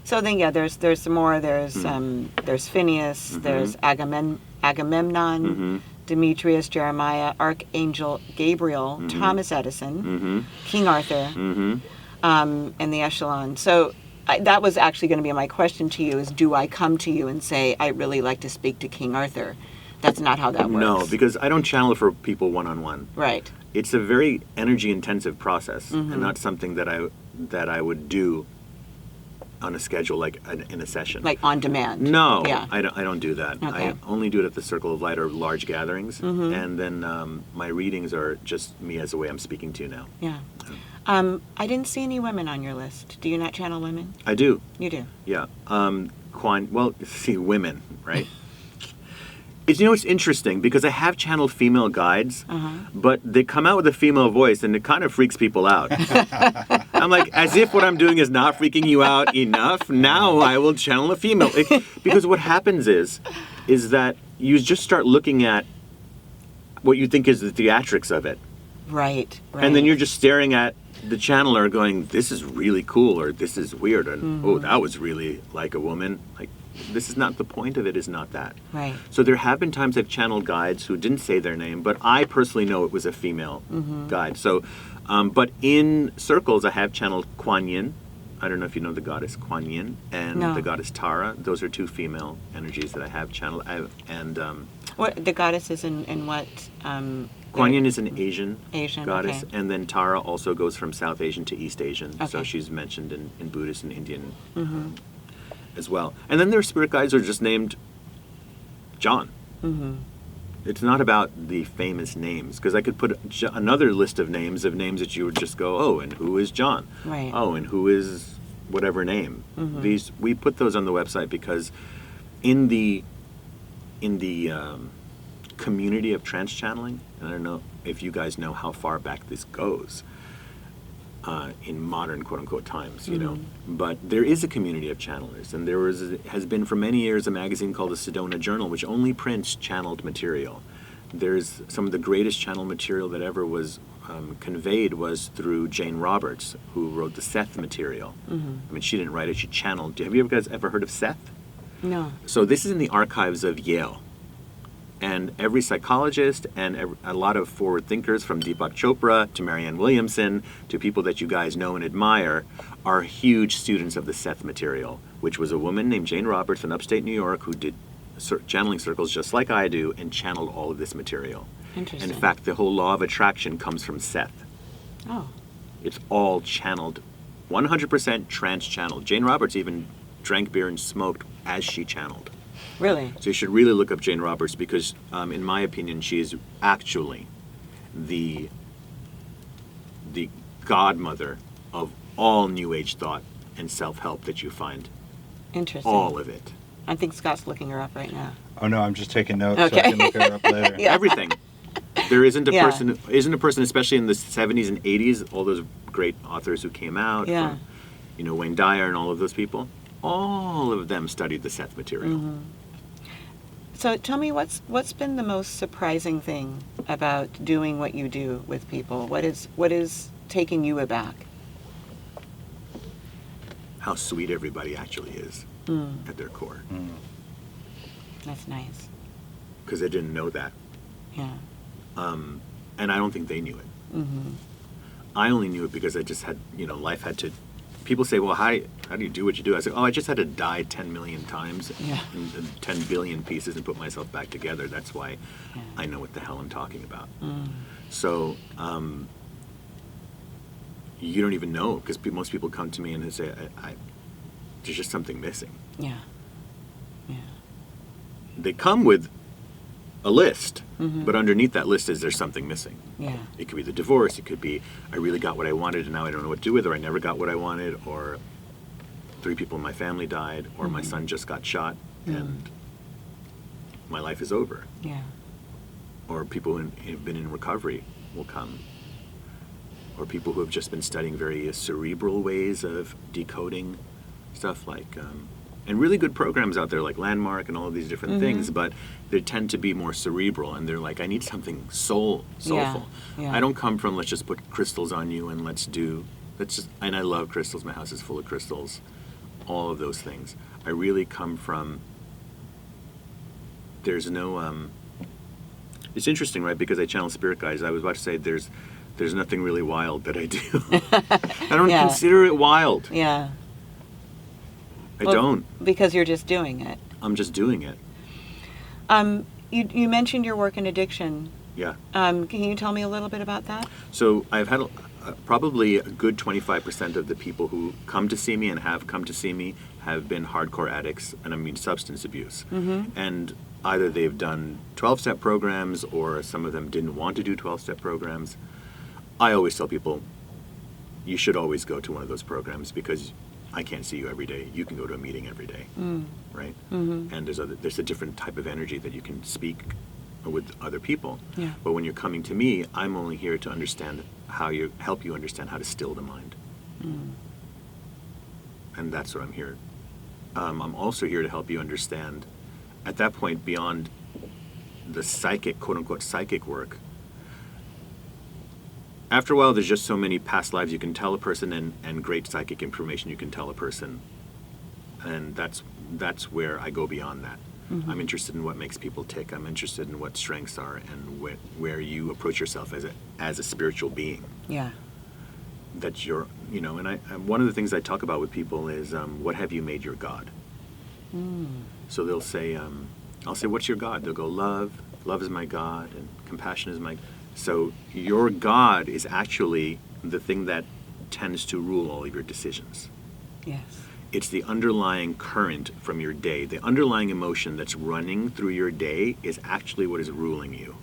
So then, there's some more. There's Phineas. There's Agamemnon, Demetrius, Jeremiah, Archangel Gabriel, Thomas Edison, King Arthur, and the Echelon. So that was actually going to be my question to you: is do I come to you and say I really like to speak to King Arthur? That's not how that works. No, because I don't channel for people one-on-one. Right. It's a very energy-intensive process, and not something that I would do on a schedule, like in a session. Like on demand. No, Yeah. I don't do that. Okay. I only do it at the Circle of Light or large gatherings, and then my readings are just me as the way I'm speaking to you now. Yeah. I didn't see any women on your list. Do you not channel women? I do. You do. Yeah. See, women, right? It's interesting because I have channeled female guides, but they come out with a female voice and it kind of freaks people out. I'm like, as if what I'm doing is not freaking you out enough, now I will channel a female. Because what happens is that you just start looking at what you think is the theatrics of it. Right. And then you're just staring at the channeler going, this is really cool, or this is weird, and oh, that was really like a woman. Like, this is not the point of it, is not that. Right. So there have been times I've channeled guides who didn't say their name, but I personally know it was a female guide. So, but in circles, I have channeled Kuan Yin. I don't know if you know the goddess Kuan Yin and the goddess Tara. Those are two female energies that I have channeled. What the goddess is in what? Kuan Yin is an Asian goddess, okay. and then Tara also goes from South Asian to East Asian. Okay. So she's mentioned in Buddhist and Indian as well. And then there are spirit guides who are just named John. It's not about the famous names, because I could put another list of names that you would just go, oh, and who is John? Right. Oh, and who is whatever name? We put those on the website because in the community of trance channeling, and I don't know if you guys know how far back this goes in modern quote-unquote times, but there is a community of channelers, and there has been for many years a magazine called the Sedona Journal, which only prints channeled material. There's some of the greatest channel material that ever was conveyed was through Jane Roberts, who wrote the Seth material. I mean, she didn't write it, she channeled. Have you guys ever heard of Seth? No. So this is in the archives of Yale. And every psychologist and a lot of forward thinkers, from Deepak Chopra to Marianne Williamson to people that you guys know and admire, are huge students of the Seth material, which was a woman named Jane Roberts in upstate New York who did channeling circles just like I do and channeled all of this material. Interesting. In fact, the whole law of attraction comes from Seth. Oh. It's all channeled, 100% trance channeled. Jane Roberts even drank beer and smoked as she channeled. Really? So you should really look up Jane Roberts because, in my opinion, she is actually the godmother of all New Age thought and self-help that you find. Interesting. All of it. I think Scott's looking her up right now. Oh no, I'm just taking notes Okay. so I can look her up later. Yeah. Everything. There isn't a Yeah. person, especially in the 70s and 80s, all those great authors who came out, Yeah. from, Wayne Dyer and all of those people. all of them studied the Seth material. Mm-hmm. So tell me, what's been the most surprising thing about doing what you do with people? What is taking you aback? How sweet everybody actually is at their core. Mm. That's nice. Because they didn't know that. Yeah. And I don't think they knew it. Mm-hmm. I only knew it because I just had, life had to. People say, well, how do you do what you do? I say, I just had to die 10 million times Yeah. in 10 billion pieces and put myself back together. That's why Yeah. I know what the hell I'm talking about. Mm. So you don't even know, because most people come to me and they say, there's just something missing. Yeah. Yeah. They come with a list, Mhm. but underneath that list is there's something missing. Yeah. It could be the divorce. It could be I really got what I wanted and now I don't know what to do with it, or I never got what I wanted, or 3 people in my family died, or my son just got shot and my life is over. Yeah. Or people who have been in recovery will come. Or people who have just been studying very cerebral ways of decoding stuff like, and really good programs out there like Landmark and all of these different things, but they tend to be more cerebral, and they're like, I need something soulful. Yeah. I don't come from let's just put crystals on you and and I love crystals. My house is full of crystals, all of those things. I really come from, there's no, it's interesting, right? Because I channel spirit guides. I was about to say there's nothing really wild that I do. I don't Yeah. consider it wild. Yeah. I Well, don't. Because you're just doing it. I'm just doing it. You mentioned your work in addiction. Yeah. Can you tell me a little bit about that? So I've had probably a good 25% of the people who come to see me and have come to see me have been hardcore addicts, and I mean substance abuse. And either they've done 12-step programs, or some of them didn't want to do 12-step programs. I always tell people, you should always go to one of those programs, because I can't see you every day. You can go to a meeting every day, right? And there's a different type of energy that you can speak with other people. Yeah. But when you're coming to me, I'm only here to understand help you understand how to still the mind. And that's what I'm here. I'm also here to help you understand, at that point, beyond the psychic, quote unquote, psychic work. After a while, there's just so many past lives you can tell a person, and great psychic information you can tell a person. And that's where I go beyond that. I'm interested in what makes people tick. I'm interested in what strengths are, and where you approach yourself as a spiritual being. Yeah. That you're, and one of the things I talk about with people is, what have you made your God? So they'll say, I'll say, what's your God? They'll go, love. Love is my God, and compassion is my. So your God is actually the thing that tends to rule all of your decisions. Yes. It's the underlying current from your day. The underlying emotion that's running through your day is actually what is ruling you.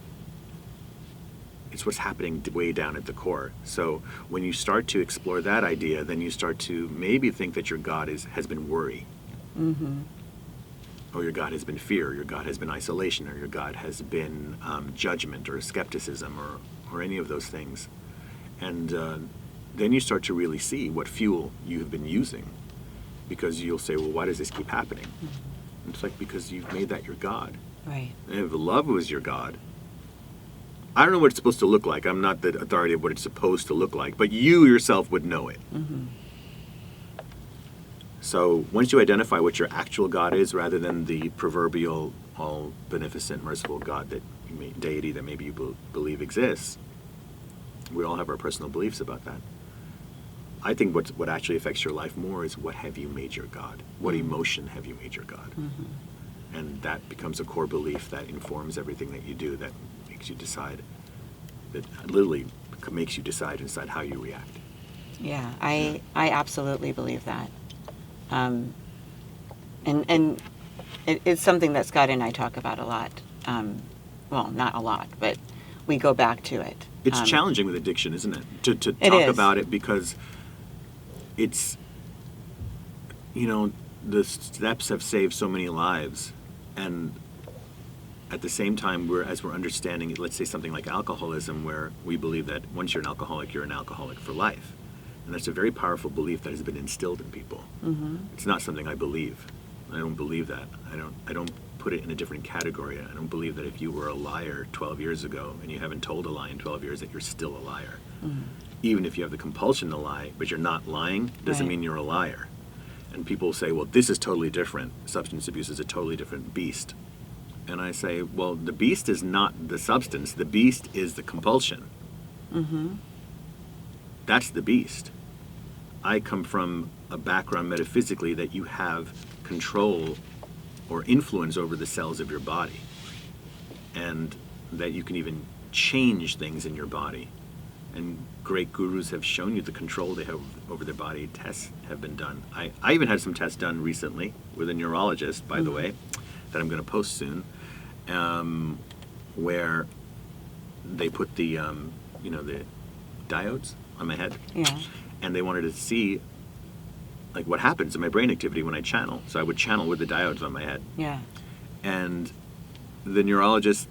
It's what's happening way down at the core. So when you start to explore that idea, then you start to maybe think that your God has been worry. Or your God has been fear, or your God has been isolation, or your God has been judgment or skepticism, or any of those things. And then you start to really see what fuel you have been using. Because you'll say, well, why does this keep happening? And it's like, because you've made that your God. Right. And if love was your God, I don't know what it's supposed to look like. I'm not the authority of what it's supposed to look like, but you yourself would know it. So once you identify what your actual God is, rather than the proverbial all-beneficent, merciful God, deity that maybe you believe exists, we all have our personal beliefs about that. I think what actually affects your life more is, what have you made your God? What emotion have you made your God? And that becomes a core belief that informs everything that you do, that makes you decide, that literally makes you decide how you react. Yeah, I absolutely believe that. And it's something that Scott and I talk about a lot. Well, not a lot, but we go back to it. It's challenging with addiction, isn't it? To talk is. about it, because it's, the steps have saved so many lives, and at the same time, as we're understanding, let's say something like alcoholism, where we believe that once you're an alcoholic for life. And that's a very powerful belief that has been instilled in people. Mm-hmm. It's not something I believe. I don't believe that. I don't put it in a different category. I don't believe that if you were a liar 12 years ago and you haven't told a lie in 12 years that you're still a liar. Mm-hmm. Even if you have the compulsion to lie, but you're not lying, doesn't Right. mean you're a liar. And people say, well, this is totally different. Substance abuse is a totally different beast. And I say, well, the beast is not the substance. The beast is the compulsion. Mm-hmm. That's the beast. I come from a background metaphysically that you have control or influence over the cells of your body, and that you can even change things in your body. And great gurus have shown you the control they have over their body. Tests have been done. I even had some tests done recently with a neurologist, by the way, that I'm going to post soon, where they put the the diodes on my head, Yeah. and they wanted to see like what happens in my brain activity when I channel. So I would channel with the diodes on my head, Yeah. and the neurologist,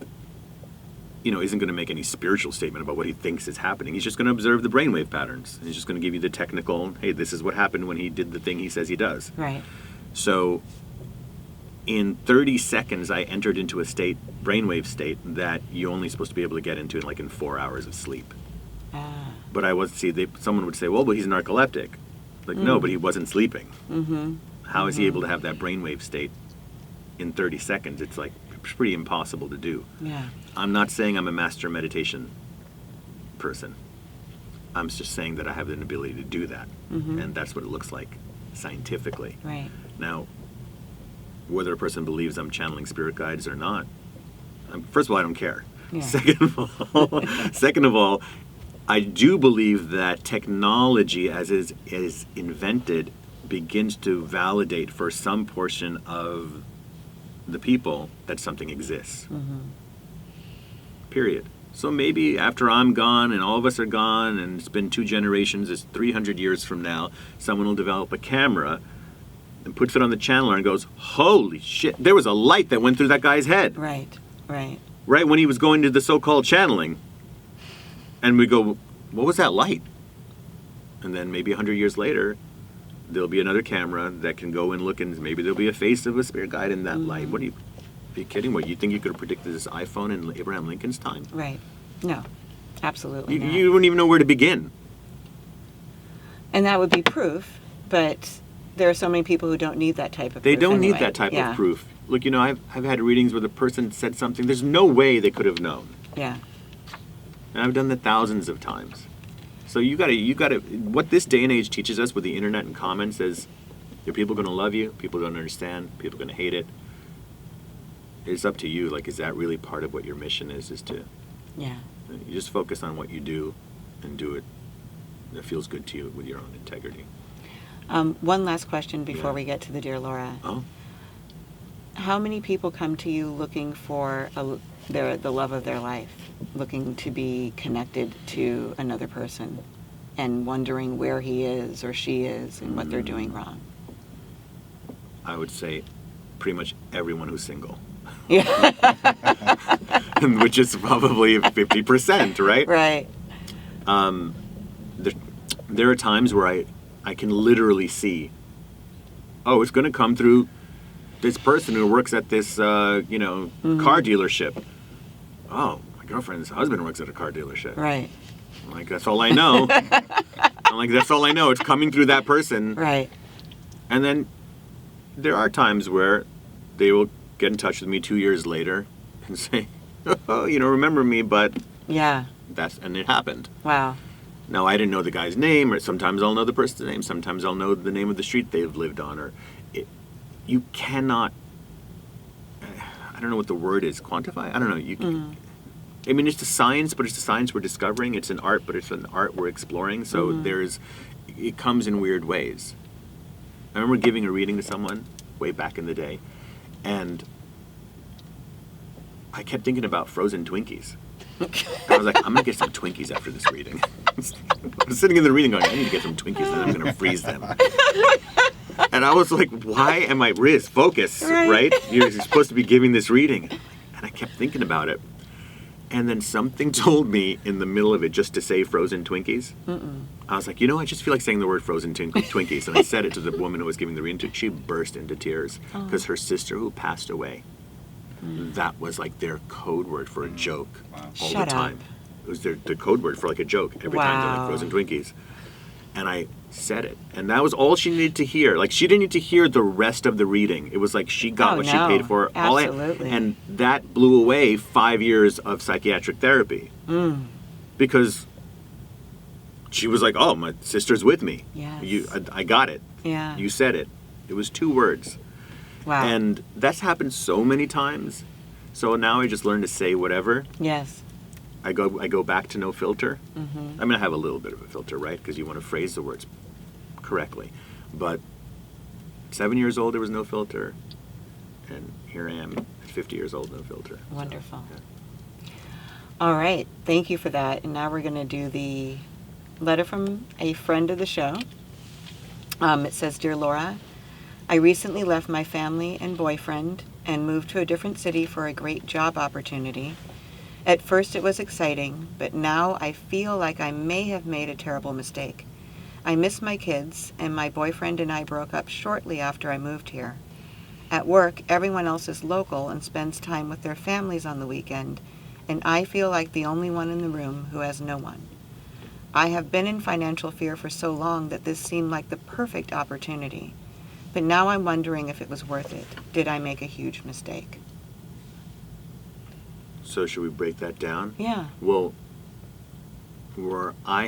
isn't going to make any spiritual statement about what he thinks is happening. He's just going to observe the brainwave patterns. And he's just going to give you the technical, hey, this is what happened when he did the thing he says he does. Right. So in 30 seconds, I entered into a brainwave state that you're only supposed to be able to get into in 4 hours of sleep. Ah. But someone would say, well, but he's narcoleptic. No, but he wasn't sleeping. Mm-hmm. How is he able to have that brainwave state in 30 seconds? It's pretty impossible to do. Yeah. I'm not saying I'm a master meditation person. I'm just saying that I have an ability to do that. Mm-hmm. And that's what it looks like scientifically. Right. Now, whether a person believes I'm channeling spirit guides or not, first of all, I don't care. Yeah. Second of all, I do believe that technology as is invented begins to validate for some portion of the people that something exists. Mm-hmm. Period. So maybe after I'm gone and all of us are gone and it's been 2 generations, it's 300 years from now, someone will develop a camera and puts it on the channeler and goes, holy shit, there was a light that went through that guy's head. Right. Right. Right when he was going to the so-called channeling. And we go, what was that light? And then maybe 100 years later, there'll be another camera that can go and look, and maybe there'll be a face of a spirit guide in that light. What are you kidding? What, you think you could have predicted this iPhone in Abraham Lincoln's time? Right. No. Absolutely not. You wouldn't even know where to begin. And that would be proof, but there are so many people who don't need that type of proof. They don't anyway. need that type Yeah. of proof. Look, I've had readings where the person said something. There's no way they could have known. Yeah. And I've done that thousands of times. So you gotta, what this day and age teaches us with the internet and comments is, there are people going to love you, people don't understand, people are going to hate it. It's up to you. Is that really part of what your mission is to, Yeah. you just focus on what you do and do it that feels good to you with your own integrity. One last question before Yeah. we get to the Dear Laura. Oh, How many people come to you looking for the love of their life, looking to be connected to another person and wondering where he is or she is and what they're doing wrong? I would say pretty much everyone who's single. Yeah. Which is probably 50%, right? Right. There are times where I can literally see, it's going to come through this person who works at this, car dealership. Oh, my girlfriend's husband works at a car dealership. Right. I'm that's all I know. That's all I know. It's coming through that person. Right. And then there are times where they will get in touch with me 2 years later and say, remember me, but Yeah. and it happened. Wow. Now, I didn't know the guy's name, or sometimes I'll know the person's name, sometimes I'll know the name of the street they've lived on, you cannot, I don't know what the word is, quantify? I don't know. It's a science, but it's a science we're discovering. It's an art, but it's an art we're exploring. So it comes in weird ways. I remember giving a reading to someone way back in the day, and I kept thinking about frozen Twinkies. I was like, I'm going to get some Twinkies after this reading. I was sitting in the reading going, I need to get some Twinkies, and I'm going to freeze them. And I was like, why am I, Riz, focus, right? You're supposed to be giving this reading. And I kept thinking about it. And then something told me in the middle of it just to say frozen Twinkies. I was like, I just feel like saying the word frozen Twinkies. And I said it to the woman who was giving the reading. She burst into tears because her sister who passed away, that was like their code word for a joke all Shut the time. up. It was the code word for like a joke every time they're like Wow. frozen Twinkies. And I said it. And that was all she needed to hear. Like, she didn't need to hear the rest of the reading. It was like she got what she paid for. Absolutely. And that blew away 5 years of psychiatric therapy. Because she was like, oh, my sister's with me. Yes. I got it. Yeah. You said it. It was 2 words. Wow. And that's happened so many times. So now I just learn to say whatever. Yes. I go back to no filter. Mm-hmm. I mean, I have a little bit of a filter, right? Because you want to phrase the words correctly. But 7 years old, there was no filter. And here I am at 50 years old, no filter. Wonderful. So, yeah. All right. Thank you for that. And now we're going to do the letter from a friend of the show. It says, Dear Laura, I recently left my family and boyfriend and moved to a different city for a great job opportunity. At first it was exciting, but now I feel like I may have made a terrible mistake. I miss my kids, and my boyfriend and I broke up shortly after I moved here. At work, everyone else is local and spends time with their families on the weekend, and I feel like the only one in the room who has no one. I have been in financial fear for so long that this seemed like the perfect opportunity. But now I'm wondering if it was worth it. Did I make a huge mistake? So should we break that down? Yeah. Well, where I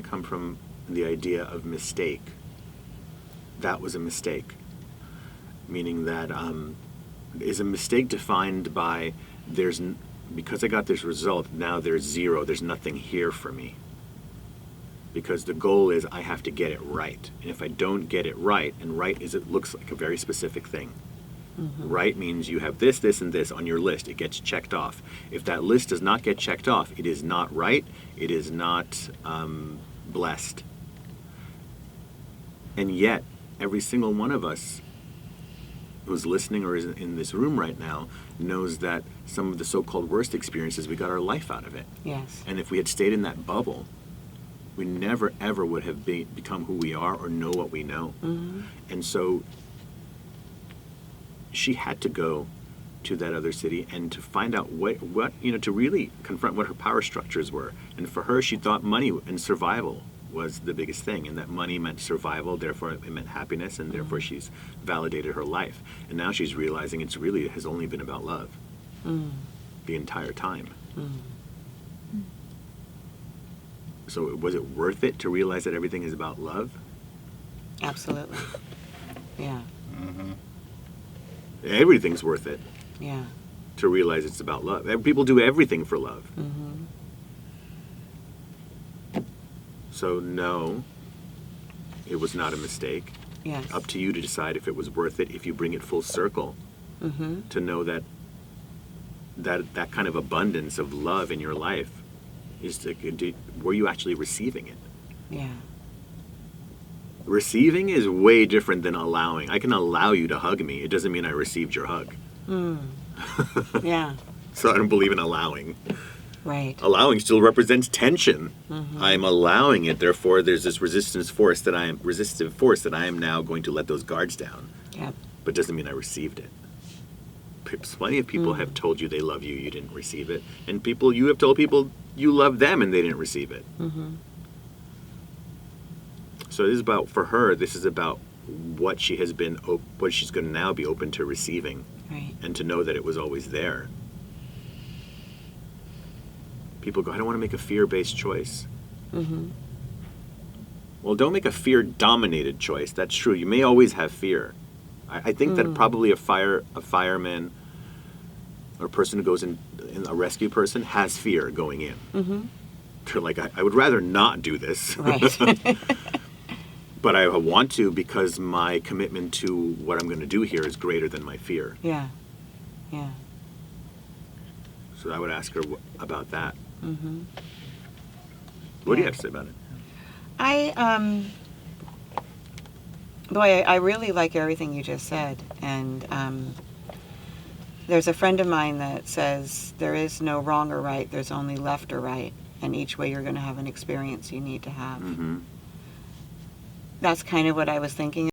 come from, the idea of mistake, that was a mistake. Meaning that is a mistake defined by because I got this result, now there's 0, there's nothing here for me. Because the goal is I have to get it right. And if I don't get it right, and right it looks like a very specific thing. Mm-hmm. Right means you have this, this, and this on your list. It gets checked off. If that list does not get checked off, it is not right. It is not blessed. And yet, every single one of us who's listening or is in this room right now knows that some of the so-called worst experiences, we got our life out of it. Yes. And if we had stayed in that bubble, we never, ever would have become who we are or know what we know. Mm-hmm. And so she had to go to that other city and to find out what to really confront what her power structures were. And for her, she thought money and survival was the biggest thing, and that money meant survival, therefore it meant happiness, and therefore she's validated her life. And now she's realizing it has only been about love the entire time. So was it worth it to realize that everything is about love? Absolutely. Yeah. Mm-hmm. Everything's worth it. Yeah. To realize it's about love. People do everything for love. Mm-hmm. So no, it was not a mistake. Yes. Up to you to decide if it was worth it, if you bring it full circle, to know that kind of abundance of love in your life were you actually receiving it? Yeah. Receiving is way different than allowing. I can allow you to hug me. It doesn't mean I received your hug. Yeah. So I don't believe in allowing. Right. Allowing still represents tension. I'm allowing it, therefore there's this resistive force that I am now going to let those guards down. Yep. But it doesn't mean I received it. Plenty of people have told you they love you, you didn't receive it. And you have told people you love them and they didn't receive it. So for her, this is about what she has been, what she's going to now be open to receiving. Right. And to know that it was always there. People go, I don't want to make a fear-based choice. Well, don't make a fear-dominated choice. That's true. You may always have fear. I think that probably a fireman or a person who goes in a rescue person has fear going in. They're like, I would rather not do this. Right. But I want to because my commitment to what I'm going to do here is greater than my fear. Yeah. Yeah. So I would ask her about that. What do you have to say about it? I really like everything you just said, and There's a friend of mine that says there is no wrong or right, there's only left or right, and each way you're going to have an experience you need to have. Mm-hmm. That's kind of what I was thinking.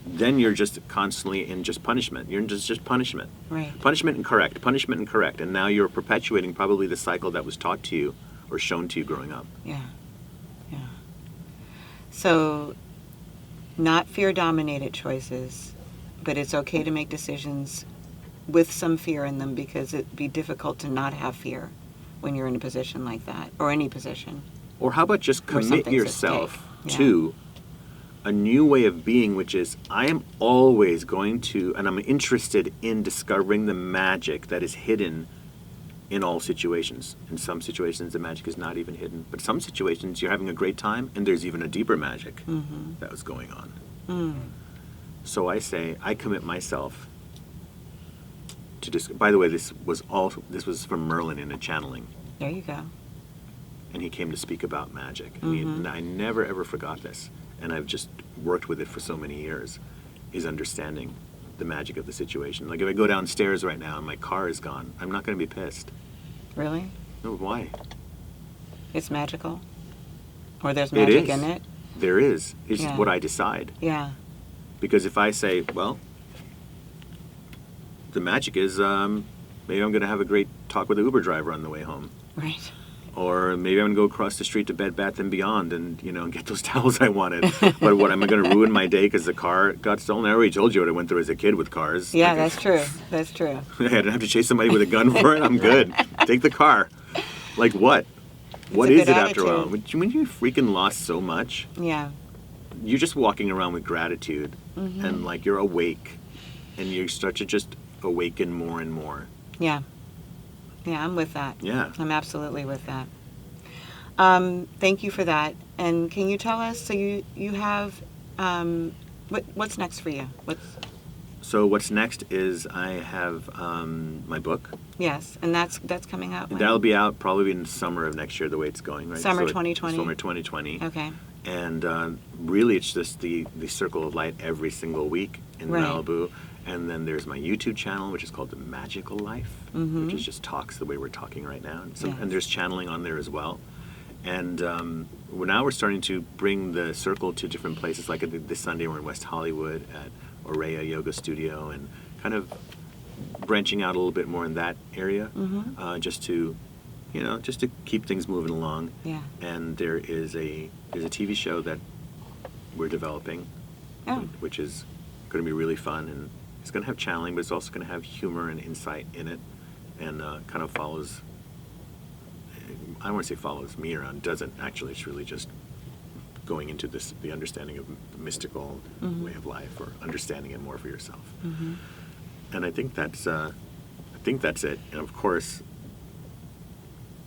Then you're just constantly in just punishment. You're in just punishment. Right. Punishment and correct. And now you're perpetuating probably the cycle that was taught to you or shown to you growing up. Yeah. Yeah. So, not fear-dominated choices, but it's okay to make decisions with some fear in them because it'd be difficult to not have fear when you're in a position like that, or any position. Or how about just Where commit something's at yourself stake. Yeah. to a new way of being, which is I am always going to, and I'm interested in discovering the magic that is hidden in all situations. In some situations, the magic is not even hidden, but some situations you're having a great time and there's even a deeper magic that was going on. So I say, I commit myself to by the way, this was from Merlin in a channeling. There you go. And he came to speak about magic. And I never ever forgot this. And I've just worked with it for so many years, is understanding the magic of the situation. Like if I go downstairs right now and my car is gone, I'm not going to be pissed. Really? No, why? It's magical? Or there's magic in it? There is. It's Yeah. what I decide. Yeah. Because if I say, well, the magic is maybe I'm going to have a great talk with the Uber driver on the way home. Right. Or maybe I'm going to go across the street to Bed Bath & Beyond and, get those towels I wanted. But what, am I going to ruin my day because the car got stolen? I already told you what I went through as a kid with cars. Yeah, Like, that's true. That's true. I didn't have to chase somebody with a gun for it. I'm good. Take the car. Like what? What a is good it after a while? attitude. When you freaking lost so much, Yeah. you're just walking around with gratitude and like you're awake and you start to just awaken more and more. Yeah. Yeah, I'm with that. Yeah. I'm absolutely with that. Thank you for that. And can you tell us, so you have, what's next for you? So what's next is I have my book. Yes, and that's coming out when? That'll be out probably in the summer of next year, the way it's going, right? Summer So 2020? Summer 2020. Okay. And really, it's just the circle of light every single week in Right. Malibu. And then there's my YouTube channel, which is called The Magical Life, which is just talks the way we're talking right now. And, Yes. and there's channeling on there as well. And now we're starting to bring the circle to different places. Like this Sunday, we're in West Hollywood at Aurea Yoga Studio, and kind of branching out a little bit more in that area, just to keep things moving along. Yeah. And there's a TV show that we're developing, Oh. which is going to be really fun, and it's going to have channeling, but it's also going to have humor and insight in it, and kind of follows. I don't want to say follows me around. Doesn't actually. It's really just going into the understanding of the mystical way of life, or understanding it more for yourself. And I think that's it. And of course,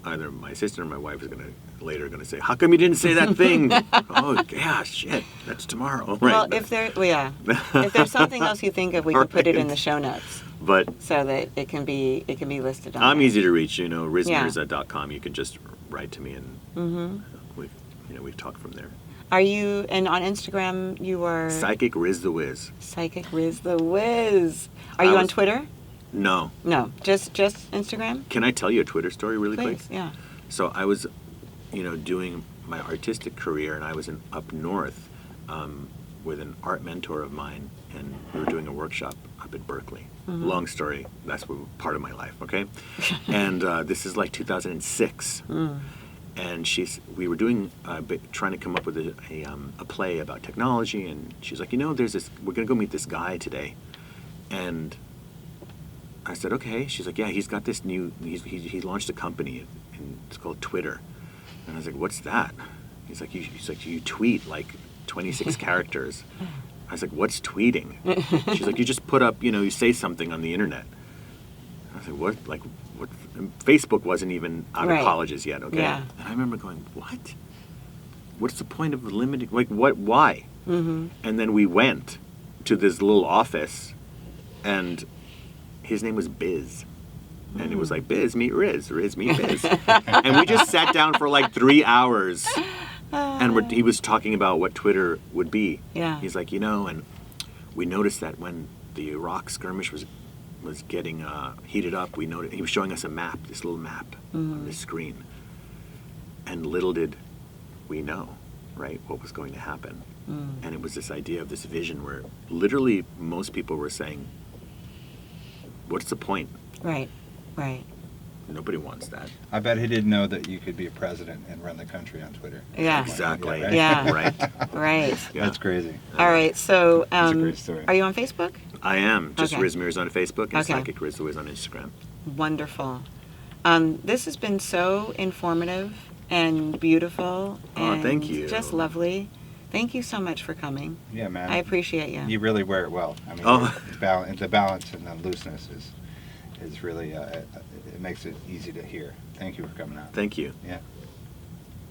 either my sister or my wife is later going to say, "How come you didn't say that thing?" Oh yeah, shit, that's tomorrow. Right. Well, if there's something else you think of, we can put it in the show notes But so that it can be listed on I'm there. easy to reach. rizmirza.com. You can just write to me, and we've talked from there. Are you, and on Instagram you are? Psychic Riz the Wiz. Psychic Riz the Wiz. Are you on Twitter? No. No, just Instagram? Can I tell you a Twitter story really quick? Please, yeah. So I was, doing my artistic career, and I was up north with an art mentor of mine, and we were doing a workshop up at Berkeley. Long story. That's part of my life, okay? And this is like 2006. And we were doing, trying to come up with a play about technology, and she's like, we're going to go meet this guy today. And I said, okay. She's like, yeah, he's got this he launched a company, and it's called Twitter. And I was like, what's that? He's like, you tweet like 26 characters. I was like, what's tweeting? She's like, you just put up, you say something on the internet. I was like, what? Like, what? And Facebook wasn't even out of colleges yet, okay? Yeah. And I remember going, what? What's the point of limiting? Like, what? Why? And then we went to this little office, and his name was Biz. And it was like, Biz, meet Riz. Riz, meet Biz. And we just sat down for like 3 hours. And he was talking about what Twitter would be. Yeah. He's like, and we noticed that when the Iraq skirmish was was getting heated up, we noticed he was showing us a map, this little map on the screen. And little did we know, right, what was going to happen. And it was this idea of this vision where literally most people were saying, what's the point? Right. Nobody wants that. I bet he didn't know that you could be a president and run the country on Twitter. Yeah. Exactly. Yeah. Right. Right. Yeah. That's crazy. All right. So, That's a great story. are you on Facebook? I am. Just Okay. Riz Mirza on Facebook and Okay. Psychic Riz Wiz on Instagram. Wonderful. This has been so informative and beautiful. Oh, and thank you. Just lovely. Thank you so much for coming. Yeah, man. I appreciate you. You really wear it well. I mean, Oh. the balance and the looseness is really, it makes it easy to hear. Thank you for coming out. Thank you. Yeah.